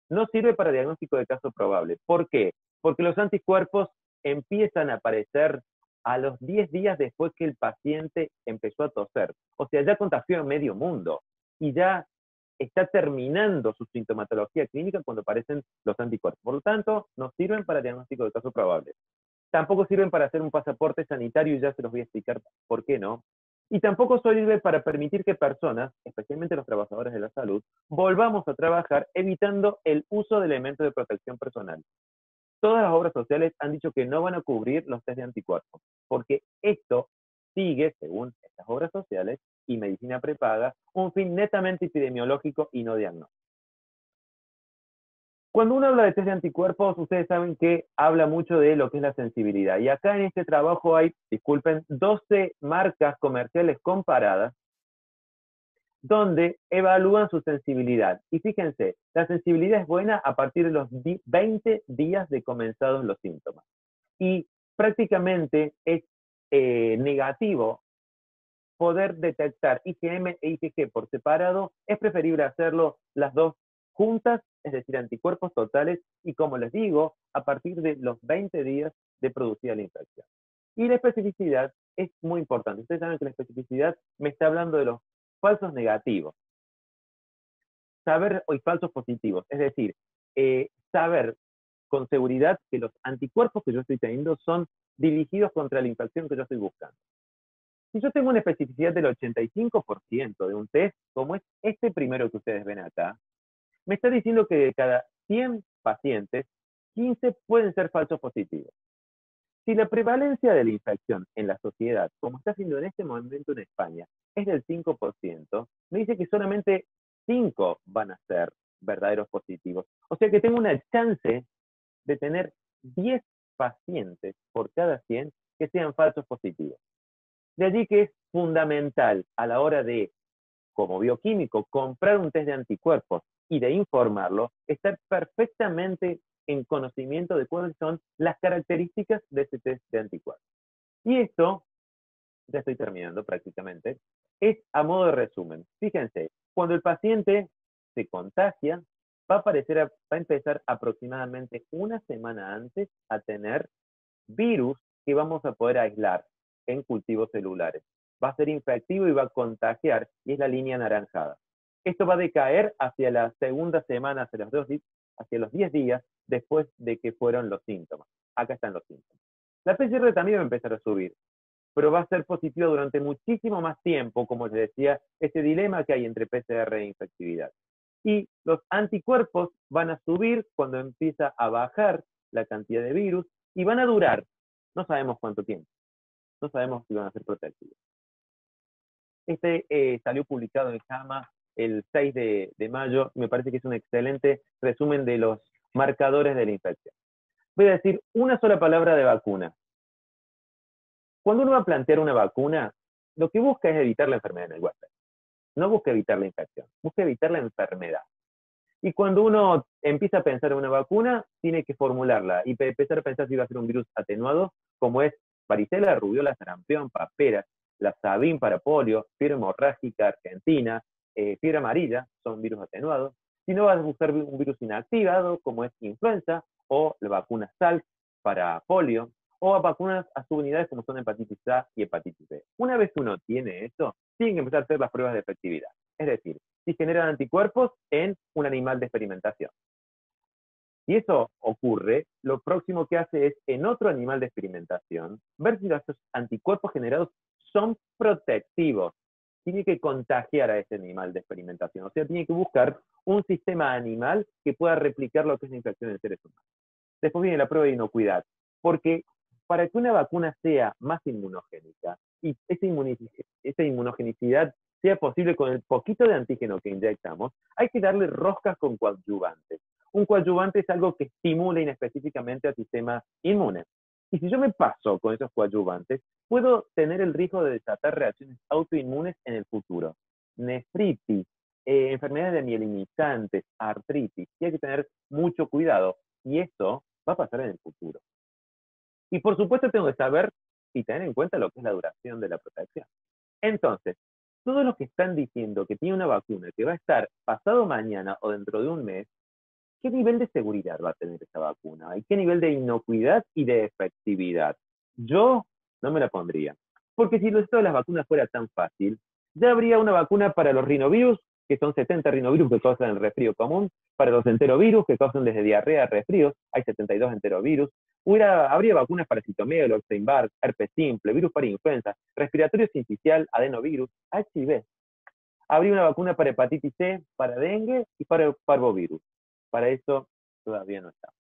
No sirve para diagnóstico de caso probable. ¿Por qué? Porque los anticuerpos empiezan a aparecer a los 10 días después que el paciente empezó a toser. O sea, ya contagió a medio mundo y ya está terminando su sintomatología clínica cuando aparecen los anticuerpos. Por lo tanto, no sirven para diagnóstico de caso probable. Tampoco sirven para hacer un pasaporte sanitario, y ya se los voy a explicar por qué no. Y tampoco sirve para permitir que personas, especialmente los trabajadores de la salud, volvamos a trabajar evitando el uso de elementos de protección personal. Todas las obras sociales han dicho que no van a cubrir los test de anticuerpos, porque esto sigue, según estas obras sociales y medicina prepaga, un fin netamente epidemiológico y no diagnóstico. Cuando uno habla de test de anticuerpos, ustedes saben que habla mucho de lo que es la sensibilidad. Y acá en este trabajo hay, disculpen, 12 marcas comerciales comparadas donde evalúan su sensibilidad. Y fíjense, la sensibilidad es buena a partir de los 20 días de comenzados los síntomas. Y prácticamente es negativo poder detectar IgM e IgG por separado. Es preferible hacerlo las dos juntas, es decir, anticuerpos totales, y como les digo, a partir de los 20 días de producida la infección. Y la especificidad es muy importante. Ustedes saben que la especificidad me está hablando de los falsos negativos. Saber, y falsos positivos, es decir, saber con seguridad que los anticuerpos que yo estoy teniendo son dirigidos contra la infección que yo estoy buscando. Si yo tengo una especificidad del 85% de un test, como es este primero que ustedes ven acá, me está diciendo que de cada 100 pacientes, 15 pueden ser falsos positivos. Si la prevalencia de la infección en la sociedad, como está haciendo en este momento en España, es del 5%, me dice que solamente 5 van a ser verdaderos positivos. O sea que tengo una chance de tener 10 pacientes por cada 100 que sean falsos positivos. De allí que es fundamental a la hora de, como bioquímico, comprar un test de anticuerpos y de informarlo, estar perfectamente en conocimiento de cuáles son las características de ese test de anticuerpos. Y esto, ya estoy terminando prácticamente, es a modo de resumen. Fíjense, cuando el paciente se contagia, va a empezar aproximadamente una semana antes a tener virus que vamos a poder aislar en cultivos celulares. Va a ser infectivo y va a contagiar, y es la línea anaranjada. Esto va a decaer hacia la segunda semana, hacia los 10 días después de que fueron los síntomas. Acá están los síntomas. La PCR también va a empezar a subir, pero va a ser positiva durante muchísimo más tiempo, como les decía, ese dilema que hay entre PCR e infectividad. Y los anticuerpos van a subir cuando empieza a bajar la cantidad de virus, y van a durar, no sabemos cuánto tiempo, no sabemos si van a ser protectivos. Este salió publicado en JAMA el 6 de mayo, me parece que es un excelente resumen de los marcadores de la infección. Voy a decir una sola palabra de vacuna. Cuando uno va a plantear una vacuna, lo que busca es evitar la enfermedad en el huésped. No busca evitar la infección, busca evitar la enfermedad. Y cuando uno empieza a pensar en una vacuna, tiene que formularla y empezar a pensar si va a ser un virus atenuado, como es varicela, rubiola, sarampión, paperas, la Sabin para polio, fiebre hemorrágica argentina, fiebre amarilla, son virus atenuados. Si no, vas a buscar un virus inactivado, como es influenza, o la vacuna Salk para polio, o a vacunas a subunidades como son hepatitis A y hepatitis B. Una vez que uno tiene esto, tienen que empezar a hacer las pruebas de efectividad. Es decir, si generan anticuerpos en un animal de experimentación. Si eso ocurre, lo próximo que hace es, en otro animal de experimentación, ver si estos anticuerpos generados son protectivos. Tiene que contagiar a ese animal de experimentación. O sea, tiene que buscar un sistema animal que pueda replicar lo que es la infección en seres humanos. Después viene la prueba de inocuidad. Porque para que una vacuna sea más inmunogénica y esa inmunogenicidad sea posible con el poquito de antígeno que inyectamos, hay que darle roscas con coadyuvantes. Un coadyuvante es algo que estimula inespecíficamente al sistema inmune. Y si yo me paso con esos coadyuvantes, puedo tener el riesgo de desatar reacciones autoinmunes en el futuro. Nefritis, enfermedades demielinizantes, artritis. Y hay que tener mucho cuidado. Y esto va a pasar en el futuro. Y por supuesto tengo que saber y tener en cuenta lo que es la duración de la protección. Entonces, todos los que están diciendo que tiene una vacuna que va a estar pasado mañana o dentro de un mes, ¿qué nivel de seguridad va a tener esa vacuna? ¿Y qué nivel de inocuidad y de efectividad? Yo no me la pondría. Porque si esto de las vacunas fuera tan fácil, ya habría una vacuna para los rinovirus, que son 70 rinovirus que causan el resfrío común, para los enterovirus, que causan desde diarrea a resfríos, hay 72 enterovirus. Habría vacunas para citomegalo, Epstein-Barr, herpes simple, virus para influenza, respiratorio sincicial, adenovirus, HIV. Habría una vacuna para hepatitis C, para dengue y para parvovirus. Para eso todavía no está.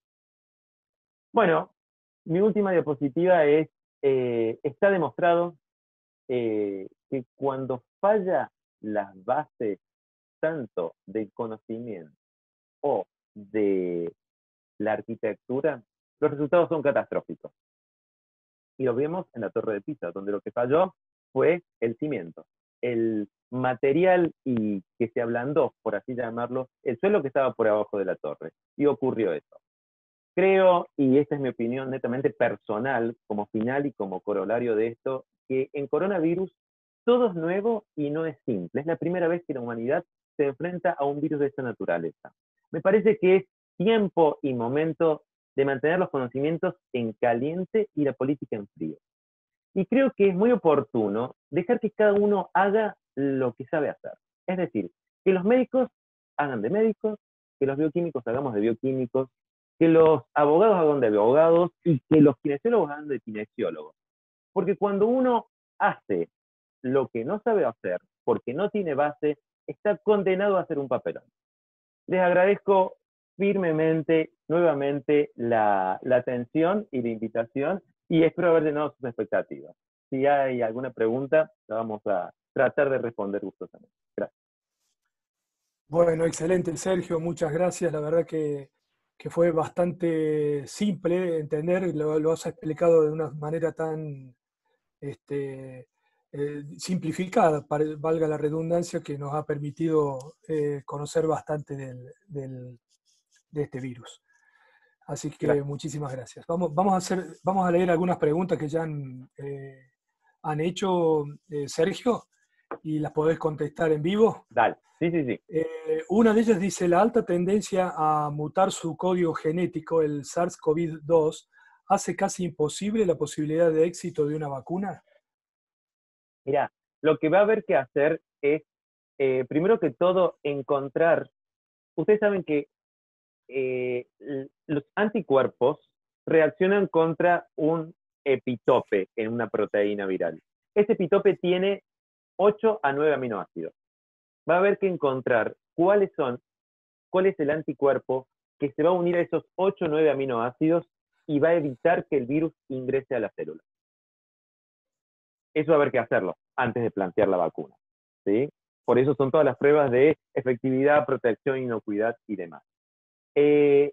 Bueno, mi última diapositiva es, está demostrado que cuando falla las bases tanto del conocimiento o de la arquitectura, los resultados son catastróficos. Y lo vemos en la Torre de Pisa, donde lo que falló fue el cimiento, el material y que se ablandó, por así llamarlo, el suelo que estaba por abajo de la torre. Y ocurrió eso. Creo, y esta es mi opinión netamente personal, como final y como corolario de esto, que en coronavirus todo es nuevo y no es simple. Es la primera vez que la humanidad se enfrenta a un virus de esta naturaleza. Me parece que es tiempo y momento de mantener los conocimientos en caliente y la política en frío. Y creo que es muy oportuno dejar que cada uno haga lo que sabe hacer. Es decir, que los médicos hagan de médicos, que los bioquímicos hagamos de bioquímicos, que los abogados hagan de abogados y que los kinesiólogos hagan de kinesiólogos. Porque cuando uno hace lo que no sabe hacer, porque no tiene base, está condenado a hacer un papelón. Les agradezco firmemente, nuevamente, la atención y la invitación y espero haber llenado sus expectativas. Si hay alguna pregunta, la vamos a tratar de responder gustosamente. Gracias. Bueno, excelente, Sergio, muchas gracias. La verdad que fue bastante simple entender, lo has explicado de una manera tan simplificada, valga la redundancia, que nos ha permitido conocer bastante de este virus. Así que Gracias. muchísimas gracias. Vamos a leer algunas preguntas que ya han hecho Sergio y las podés contestar en vivo. Dale. Sí, sí, sí. Una de ellas dice, la alta tendencia a mutar su código genético, el SARS-CoV-2, hace casi imposible la posibilidad de éxito de una vacuna. Mira, lo que va a haber que hacer es, primero que todo, encontrar, ustedes saben que los anticuerpos reaccionan contra un epitope en una proteína viral. Ese epitope tiene 8 a 9 aminoácidos. Va a haber que encontrar cuál es el anticuerpo que se va a unir a esos 8 o 9 aminoácidos y va a evitar que el virus ingrese a la célula. Eso va a haber que hacerlo antes de plantear la vacuna, ¿sí? Por eso son todas las pruebas de efectividad, protección, inocuidad y demás. Es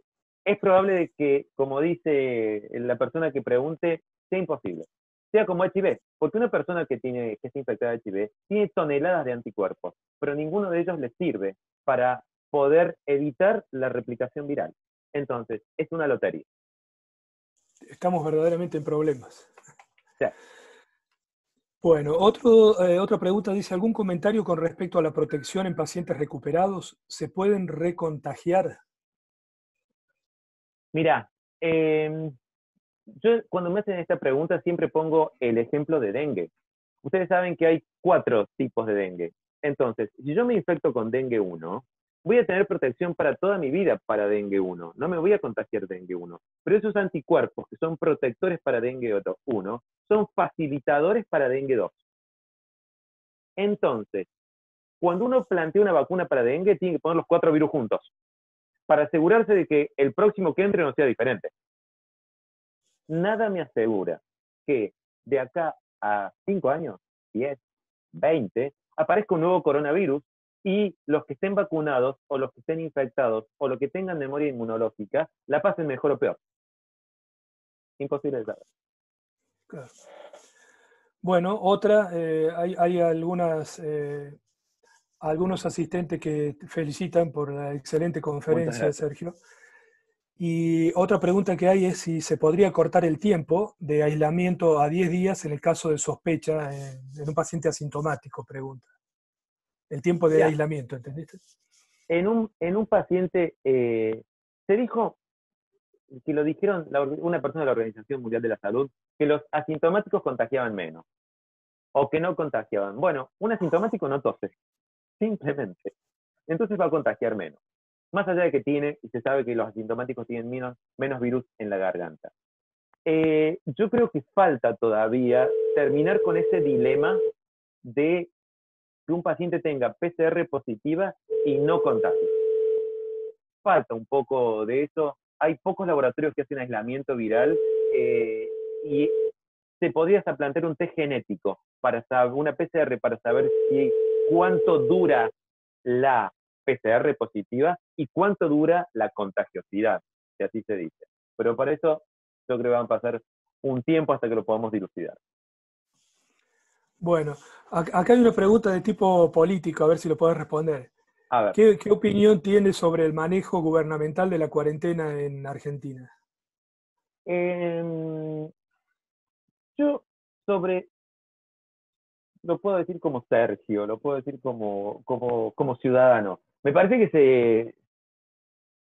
probable de que, como dice la persona que pregunte, sea imposible. Sea como HIV, porque una persona que está infectada de HIV tiene toneladas de anticuerpos, pero ninguno de ellos le sirve para poder evitar la replicación viral. Entonces, es una lotería. Estamos verdaderamente en problemas. Sí. Bueno, otra pregunta dice, ¿algún comentario con respecto a la protección en pacientes recuperados? ¿Se pueden recontagiar? Mira, yo cuando me hacen esta pregunta siempre pongo el ejemplo de dengue. Ustedes saben que hay 4 tipos de dengue. Entonces, si yo me infecto con dengue 1, voy a tener protección para toda mi vida para dengue 1. No me voy a contagiar dengue 1. Pero esos anticuerpos que son protectores para dengue 1 son facilitadores para dengue 2. Entonces, cuando uno plantea una vacuna para dengue, tiene que poner los 4 virus juntos para asegurarse de que el próximo que entre no sea diferente. Nada me asegura que de acá a 5 años, 10, 20, aparezca un nuevo coronavirus y los que estén vacunados o los que estén infectados o los que tengan memoria inmunológica la pasen mejor o peor. Imposible de saber. Claro. Bueno, otra, hay algunos asistentes que felicitan por la excelente conferencia, Sergio. Y otra pregunta que hay es si se podría cortar el tiempo de aislamiento a 10 días en el caso de sospecha en un paciente asintomático, pregunta. el tiempo de Ya, aislamiento, ¿entendiste? en un paciente se dijo que lo dijeron una persona de la Organización Mundial de la Salud, que los asintomáticos contagiaban menos o que no contagiaban. Bueno, un asintomático no tose, simplemente. Entonces va a contagiar menos. Más allá de que tiene, y se sabe que los asintomáticos tienen menos virus en la garganta. Yo creo que falta todavía terminar con ese dilema de que un paciente tenga PCR positiva y no contagie. Falta un poco de eso. Hay pocos laboratorios que hacen aislamiento viral y se podría hasta plantear un test genético para saber, una PCR para saber cuánto dura la PCR positiva y cuánto dura la contagiosidad, si así se dice. Pero para eso yo creo que van a pasar un tiempo hasta que lo podamos dilucidar. Bueno, acá hay una pregunta de tipo político, a ver si lo puedes responder. A ver, ¿Qué opinión tienes sobre el manejo gubernamental de la cuarentena en Argentina? eh, yo sobre, lo puedo decir como Sergio, lo puedo decir como ciudadano. Me parece que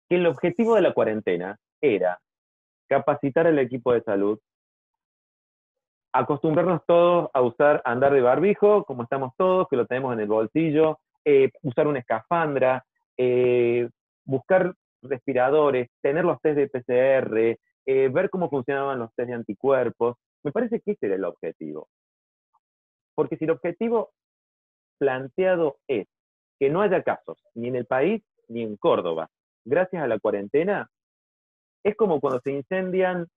el objetivo de la cuarentena era capacitar al equipo de salud, acostumbrarnos todos a andar de barbijo, como estamos todos, que lo tenemos en el bolsillo, usar una escafandra, buscar respiradores, tener los test de PCR, ver cómo funcionaban los test de anticuerpos. Me parece que ese era el objetivo. Porque si el objetivo planteado es que no haya casos ni en el país ni en Córdoba, gracias a la cuarentena, es como cuando se incendian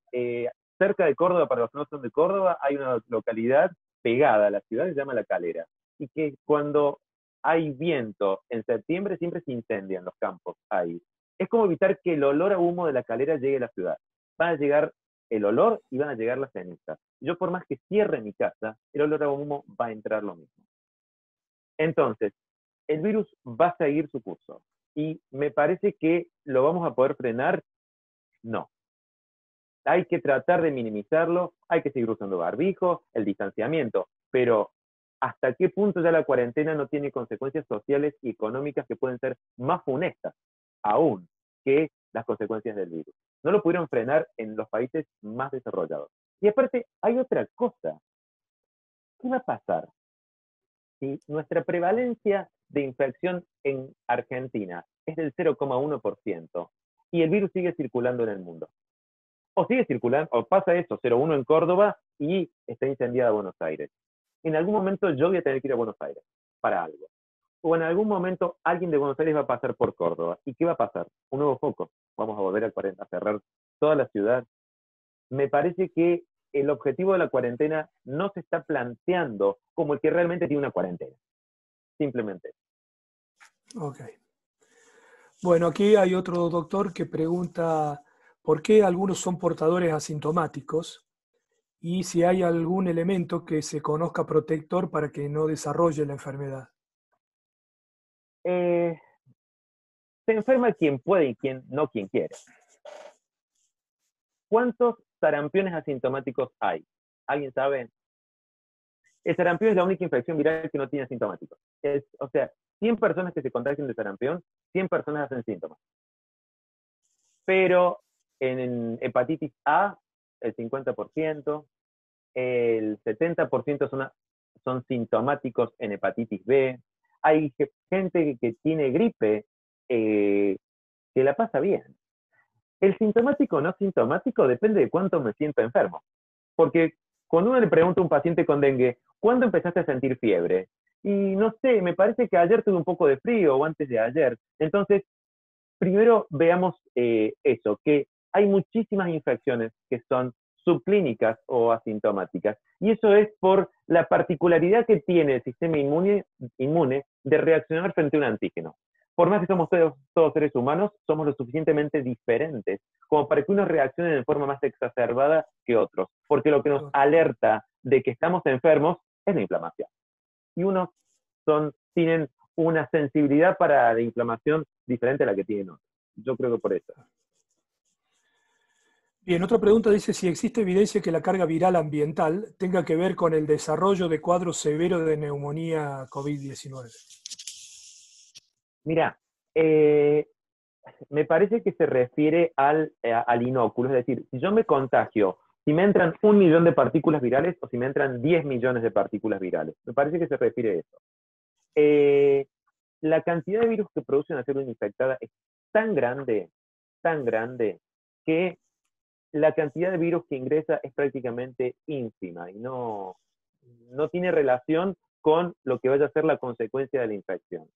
cerca de Córdoba, para los que no son de Córdoba, hay una localidad pegada a la ciudad que se llama La Calera, y que cuando hay viento en septiembre siempre se incendian los campos ahí. Es como evitar que el olor a humo de La Calera llegue a la ciudad. Van a llegar el olor y van a llegar las cenizas. Yo por más que cierre mi casa, el olor a humo va a entrar lo mismo. Entonces, el virus va a seguir su curso. Y me parece que lo vamos a poder frenar. No. Hay que tratar de minimizarlo, hay que seguir usando barbijo, el distanciamiento, pero ¿hasta qué punto ya la cuarentena no tiene consecuencias sociales y económicas que pueden ser más funestas aún que las consecuencias del virus? No lo pudieron frenar en los países más desarrollados. Y aparte, hay otra cosa. ¿Qué va a pasar si nuestra prevalencia de infección en Argentina es del 0,1% y el virus sigue circulando en el mundo? O sigue circulando, o pasa eso, 0,1 en Córdoba y está incendiada Buenos Aires. En algún momento yo voy a tener que ir a Buenos Aires para algo. O en algún momento alguien de Buenos Aires va a pasar por Córdoba. ¿Y qué va a pasar? Un nuevo foco. Vamos a volver a cerrar toda la ciudad. Me parece que el objetivo de la cuarentena no se está planteando como el que realmente tiene una cuarentena. Simplemente. Ok. Bueno, aquí hay otro doctor que pregunta por qué algunos son portadores asintomáticos y si hay algún elemento que se conozca protector para que no desarrolle la enfermedad. Eh, Se enferma quien puede y quien no quien quiere. ¿Cuántos sarampiones asintomáticos hay? ¿Alguien sabe? El sarampión es la única infección viral que no tiene asintomáticos. O sea, 100 personas que se contagian de sarampión, 100 personas hacen síntomas. Pero en hepatitis A, el 50%, el 70% son sintomáticos en hepatitis B. Hay gente que tiene gripe que la pasa bien. El sintomático o no sintomático depende de cuánto me siento enfermo. Porque cuando uno le pregunta a un paciente con dengue, ¿cuándo empezaste a sentir fiebre? Y no sé, me parece que ayer tuve un poco de frío o antes de ayer. Entonces, primero veamos eso, que hay muchísimas infecciones que son subclínicas o asintomáticas. Y eso es por la particularidad que tiene el sistema inmune de reaccionar frente a un antígeno. Por más que somos todos seres humanos, somos lo suficientemente diferentes como para que unos reaccionen de forma más exacerbada que otros. Porque lo que nos alerta de que estamos enfermos es la inflamación. Y unos tienen una sensibilidad para la inflamación diferente a la que tienen otros. Yo creo que por eso. Bien, otra pregunta dice si existe evidencia que la carga viral ambiental tenga que ver con el desarrollo de cuadros severos de neumonía COVID-19. Mira, me parece que se refiere al inóculo, es decir, si yo me contagio, si me entran 1 millón de partículas virales o si me entran 10 millones de partículas virales. Me parece que se refiere a eso. Eh, la cantidad de virus que produce una célula infectada es tan grande, que la cantidad de virus que ingresa es prácticamente ínfima y no tiene relación con lo que vaya a ser la consecuencia de la infección.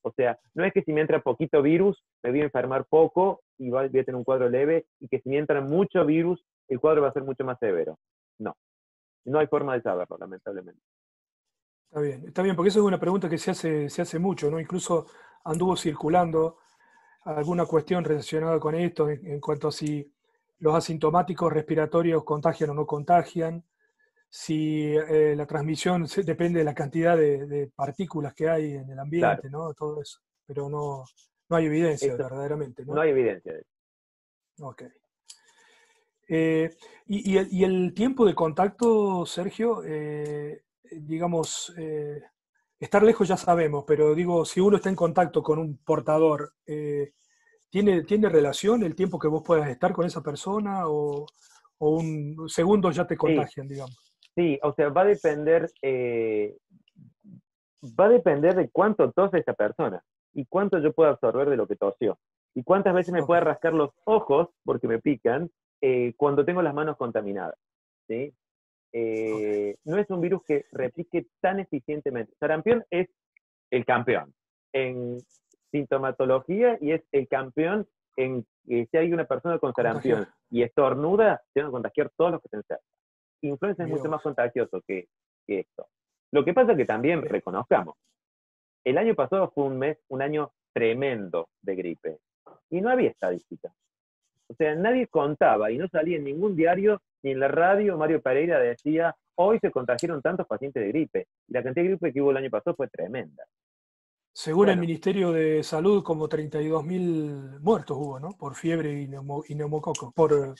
O sea, no es que si me entra poquito virus, me voy a enfermar poco y voy a tener un cuadro leve, y que si me entra mucho virus, el cuadro va a ser mucho más severo. No, no hay forma de saberlo, lamentablemente. Está bien, porque eso es una pregunta que se hace mucho, ¿no? Incluso anduvo circulando alguna cuestión relacionada con esto en cuanto a si los asintomáticos respiratorios contagian o no contagian, si la transmisión depende de la cantidad de partículas que hay en el Claro, ambiente, ¿no? Todo eso. Pero no hay evidencia eso, verdaderamente, no ¿no? hay evidencia de eso. Ok. Y el tiempo de contacto, Sergio, digamos, estar lejos ya sabemos, pero digo, si uno está en contacto con un portador, ¿tiene relación el tiempo que vos puedas estar con esa persona o un segundo ya te Sí, contagian, digamos? sí, o sea, va a depender de cuánto tose esa persona y cuánto yo puedo absorber de lo que tosió. Y cuántas veces me Ok, puede rascar los ojos porque me pican cuando tengo las manos contaminadas. ¿Sí? ok. No es un virus que replique tan eficientemente. Sarampión es el campeón en sintomatología y es el campeón en que si hay una persona con sarampión Contagiar. y estornuda, se van a contagiar todos los que estén cerca. Influenza es Mira mucho más vos. contagioso que esto. Lo que pasa es que también Bien. reconozcamos, el año pasado fue un año tremendo de gripe y no había estadísticas. O sea, nadie contaba y no salía en ningún diario ni en la radio. Mario Pereira decía, hoy se contagiaron tantos pacientes de gripe. Y la cantidad de gripe que hubo el año pasado fue tremenda. Según el Bueno, Ministerio de Salud, como 32.000 muertos hubo, ¿no? Por fiebre y neumococo, por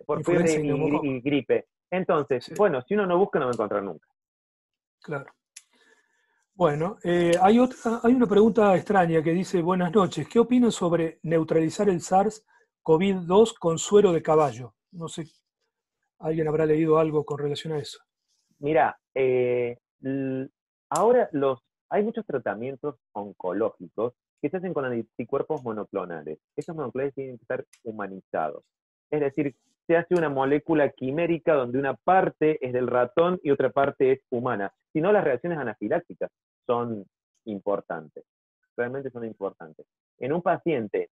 por fiebre influenza y neumococo. y gripe. Entonces, Sí, bueno, si uno no busca, no va a encontrar nunca. claro. Bueno, hay una pregunta extraña que dice, buenas noches, ¿qué opinan sobre neutralizar el SARS-CoV-2 con suero de caballo? No sé, alguien habrá leído algo con relación a eso. Mira, ahora hay muchos tratamientos oncológicos que se hacen con anticuerpos monoclonales. Estos monoclonales tienen que estar humanizados. Es decir, se hace una molécula quimérica donde una parte es del ratón y otra parte es humana. Si no, las reacciones anafilácticas son importantes. Realmente son importantes. En un paciente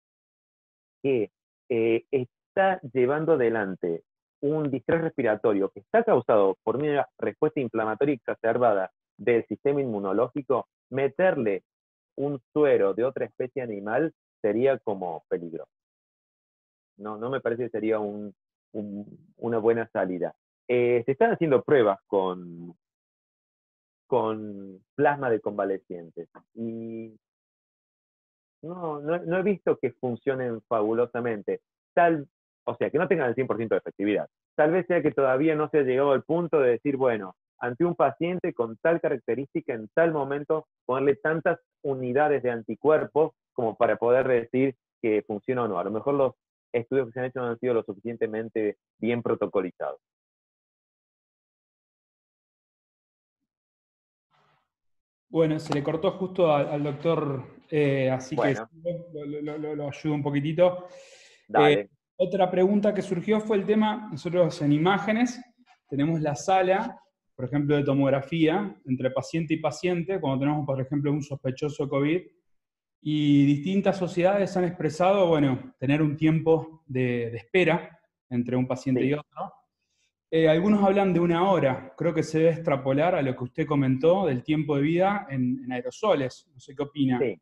que está llevando adelante un distrés respiratorio que está causado por una respuesta inflamatoria exacerbada del sistema inmunológico, meterle un suero de otra especie animal sería como peligroso. No me parece que sería una buena salida. Se están haciendo pruebas con plasma de convalecientes y no he visto que funcionen fabulosamente. Tal, o sea, que no tengan el 100% de efectividad. Tal vez sea que todavía no se ha llegado al punto de decir, bueno, ante un paciente con tal característica, en tal momento, ponerle tantas unidades de anticuerpos como para poder decir que funciona o no. A lo mejor los estudios que se han hecho no han sido lo suficientemente bien protocolizados. Bueno, se le cortó justo al doctor, así que Bueno, lo ayudo un poquitito. Eh, dale. Otra pregunta que surgió fue el tema, nosotros en imágenes tenemos la sala, por ejemplo, de tomografía entre paciente y paciente, cuando tenemos, por ejemplo, un sospechoso COVID, y distintas sociedades han expresado, bueno, tener un tiempo de espera entre un paciente y Sí, otro. Algunos hablan de 1 hora. Creo que se debe extrapolar a lo que usted comentó del tiempo de vida en aerosoles. No sé qué opina. sí,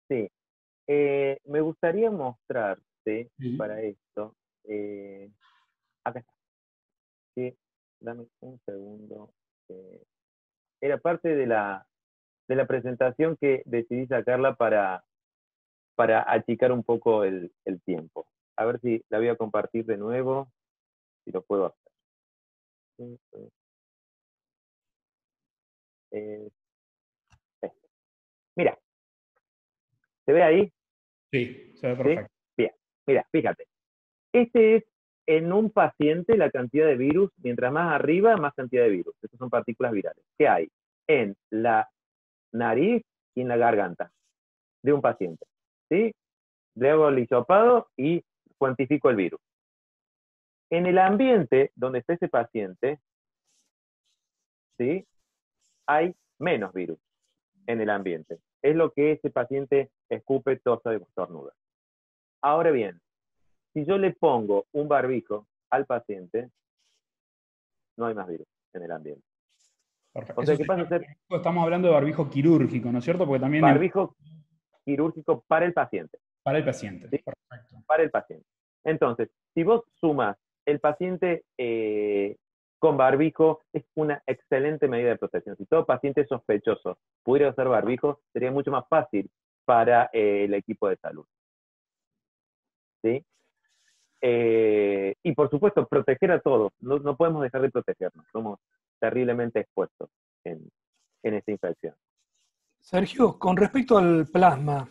sí. Me gustaría mostrarte Sí. para esto. Acá está. Sí, dame un segundo. Eh, Era parte de la presentación que decidí sacarla para achicar un poco el tiempo. A ver si la voy a compartir de nuevo, si lo puedo hacer. Eh, Mira, ¿Se ve ahí? Sí, se ve ¿Sí? perfecto. Bien, mira, fíjate. Este es en un paciente la cantidad de virus, mientras más arriba, más cantidad de virus. Estas son partículas virales. ¿Qué hay? En la nariz y en la garganta de un paciente. ¿Sí? Le hago el hisopado y cuantifico el virus. En el ambiente donde está ese paciente, ¿sí? Hay menos virus en el ambiente. Es lo que ese paciente escupe, tosa y estornuda. Ahora bien, si yo le pongo un barbijo al paciente, no hay más virus en el ambiente. Perfecto. O sea Eso que pasa a ser estamos hablando de barbijo quirúrgico, ¿no es cierto? Porque también barbijo quirúrgico para el paciente. para el paciente. ¿Sí? Perfecto. Para el paciente. Entonces, si vos sumas el paciente con barbijo, es una excelente medida de protección. Si todo paciente sospechoso pudiera usar barbijo, sería mucho más fácil para el equipo de salud. ¿Sí? Y por supuesto, proteger a todos. No, no podemos dejar de protegernos. Somos terriblemente expuestos en esta infección. Sergio, con respecto al plasma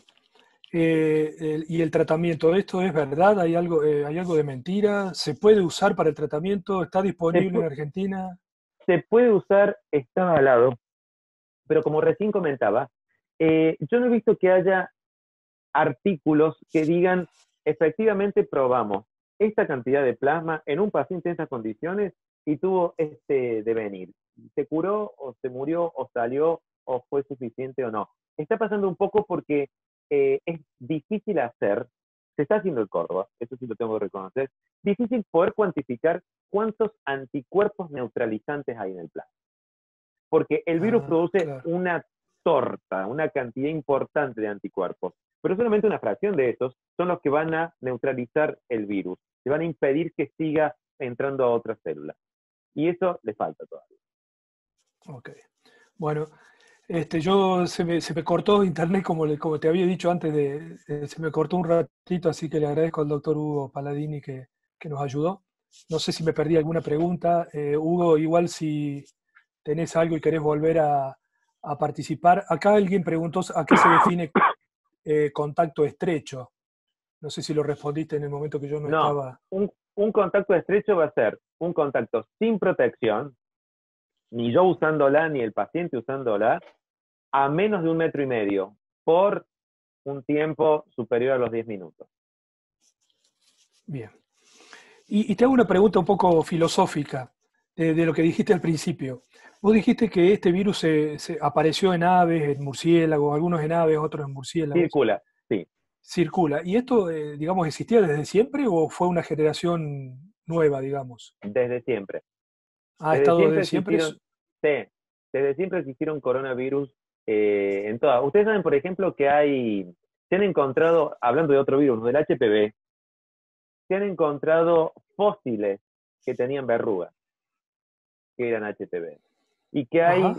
y el tratamiento, ¿esto es verdad? Hay algo de mentira? ¿Se puede usar para el tratamiento? ¿Está Se, disponible en Argentina? se puede usar, está avalado, pero como recién comentaba, yo no he visto que haya artículos que digan, efectivamente probamos esta cantidad de plasma en un paciente en estas condiciones y tuvo este devenir. ¿Se curó o se murió o salió o fue suficiente o no? Está pasando un poco porque es difícil hacer, se está haciendo el Córdoba, eso sí lo tengo que reconocer, difícil poder cuantificar cuántos anticuerpos neutralizantes hay en el plasma. Porque el virus produce Claro. una torta, una cantidad importante de anticuerpos, pero solamente una fracción de esos son los que van a neutralizar el virus, que van a impedir que siga entrando a otras células. Y eso le falta todavía. Ok. Bueno, se me cortó internet, como te había dicho antes, se me cortó un ratito, así que le agradezco al doctor Hugo Paladini que nos ayudó. No sé si me perdí alguna pregunta. Hugo, igual si tenés algo y querés volver a participar. Acá alguien preguntó a qué se define contacto estrecho. No sé si lo respondiste en el momento que yo no No, estaba. un contacto estrecho va a ser un contacto sin protección, ni yo usándola, ni el paciente usándola, a menos de 1,5 metros por un tiempo superior a los 10 minutos. Bien. Y te hago una pregunta un poco filosófica de lo que dijiste al principio. Vos dijiste que este virus se apareció en aves, en murciélagos, algunos en aves, otros en murciélagos. Circula, sí, Circula. ¿Y esto, digamos, existía desde siempre o fue una generación nueva, digamos? desde siempre. ¿Ha Desde estado siempre desde siempre? existieron, sí, desde siempre existieron coronavirus en todas. Ustedes saben, por ejemplo, que se han encontrado, hablando de otro virus, del HPV, se han encontrado fósiles que tenían verrugas, que eran HPV. Y que Ajá.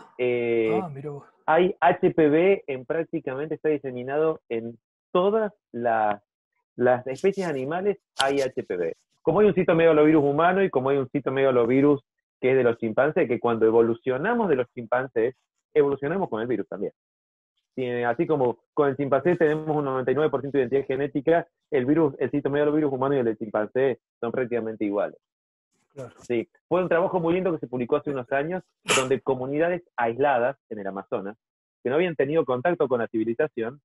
Mira vos. hay HPV prácticamente está diseminado en todas las especies animales, hay HPV. Como hay un citomegalovirus humano y como hay un citomegalovirus que es de los chimpancés, que cuando evolucionamos de los chimpancés, evolucionamos con el virus también. Así como con el chimpancé tenemos un 99% de identidad genética, el citomegalovirus humano y el del chimpancé son prácticamente iguales. Claro. Sí, fue un trabajo muy lindo que se publicó hace unos años, donde comunidades aisladas en el Amazonas, que no habían tenido contacto con la civilización,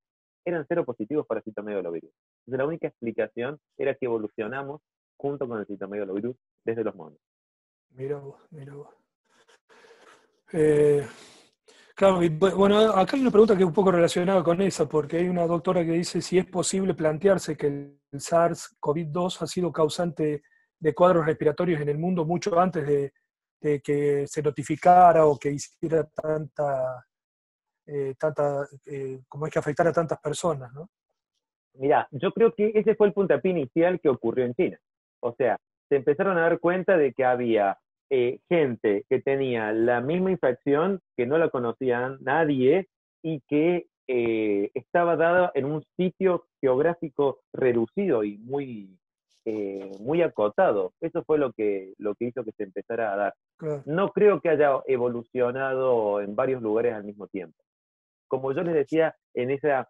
eran cero positivos para citomegalovirus. Entonces la única explicación era que evolucionamos junto con el citomegalovirus desde los monos. Mira vos, mira vos. Eh, claro, y bueno, acá hay una pregunta que es un poco relacionada con esa, porque hay una doctora que dice si es posible plantearse que el SARS-CoV-2 ha sido causante de cuadros respiratorios en el mundo mucho antes de que se notificara o que hiciera como es que afectara a tantas personas, ¿no? Mirá, yo creo que ese fue el puntapié inicial que ocurrió en China. O sea, se empezaron a dar cuenta de que había gente que tenía la misma infección, que no la conocía nadie y que estaba dada en un sitio geográfico reducido y muy acotado. Eso fue lo que hizo que se empezara a dar. Claro. No creo que haya evolucionado en varios lugares al mismo tiempo. Como yo les decía, en esa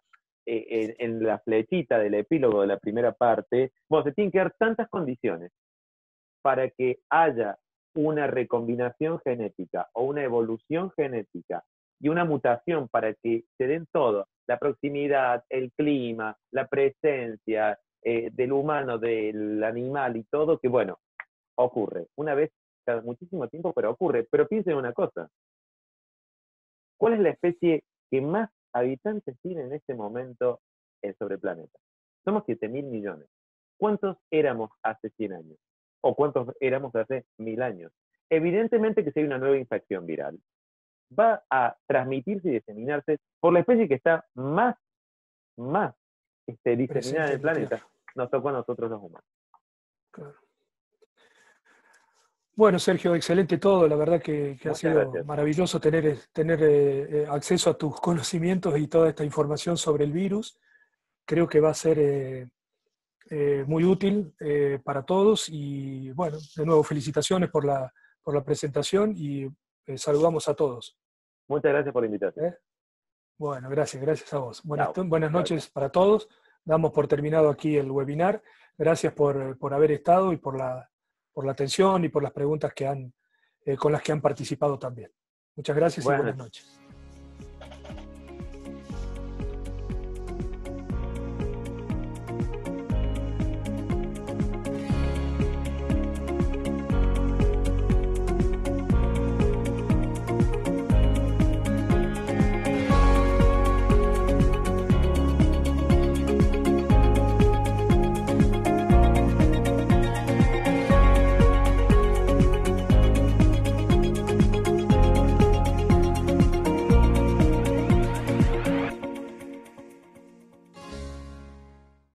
en la flechita del epílogo de la primera parte, bueno, se tienen que dar tantas condiciones para que haya una recombinación genética o una evolución genética y una mutación para que se den todo, la proximidad, el clima, la presencia del humano, del animal y todo, que bueno, ocurre. Una vez cada muchísimo tiempo, pero ocurre. Pero piensen en una cosa. ¿Cuál es la especie que más habitantes tiene en este momento sobre el planeta? Somos 7.000 millones. ¿Cuántos éramos hace 100 años? ¿O cuántos éramos hace 1.000 años? Evidentemente que si hay una nueva infección viral, va a transmitirse y diseminarse por la especie que está más diseminada en el planeta. Nos tocó a nosotros los humanos. Claro. Bueno, Sergio, excelente todo. La verdad que ha sido Gracias. Maravilloso tener acceso a tus conocimientos y toda esta información sobre el virus. Creo que va a ser muy útil para todos. Y bueno, de nuevo, felicitaciones por la presentación y saludamos a todos. Muchas gracias por la invitación. Bueno, gracias a vos. Buenas Chao. noches para todos. Damos por terminado aquí el webinar. Gracias por haber estado y por la atención y por las preguntas con las que han participado también. Muchas gracias y buenas noches.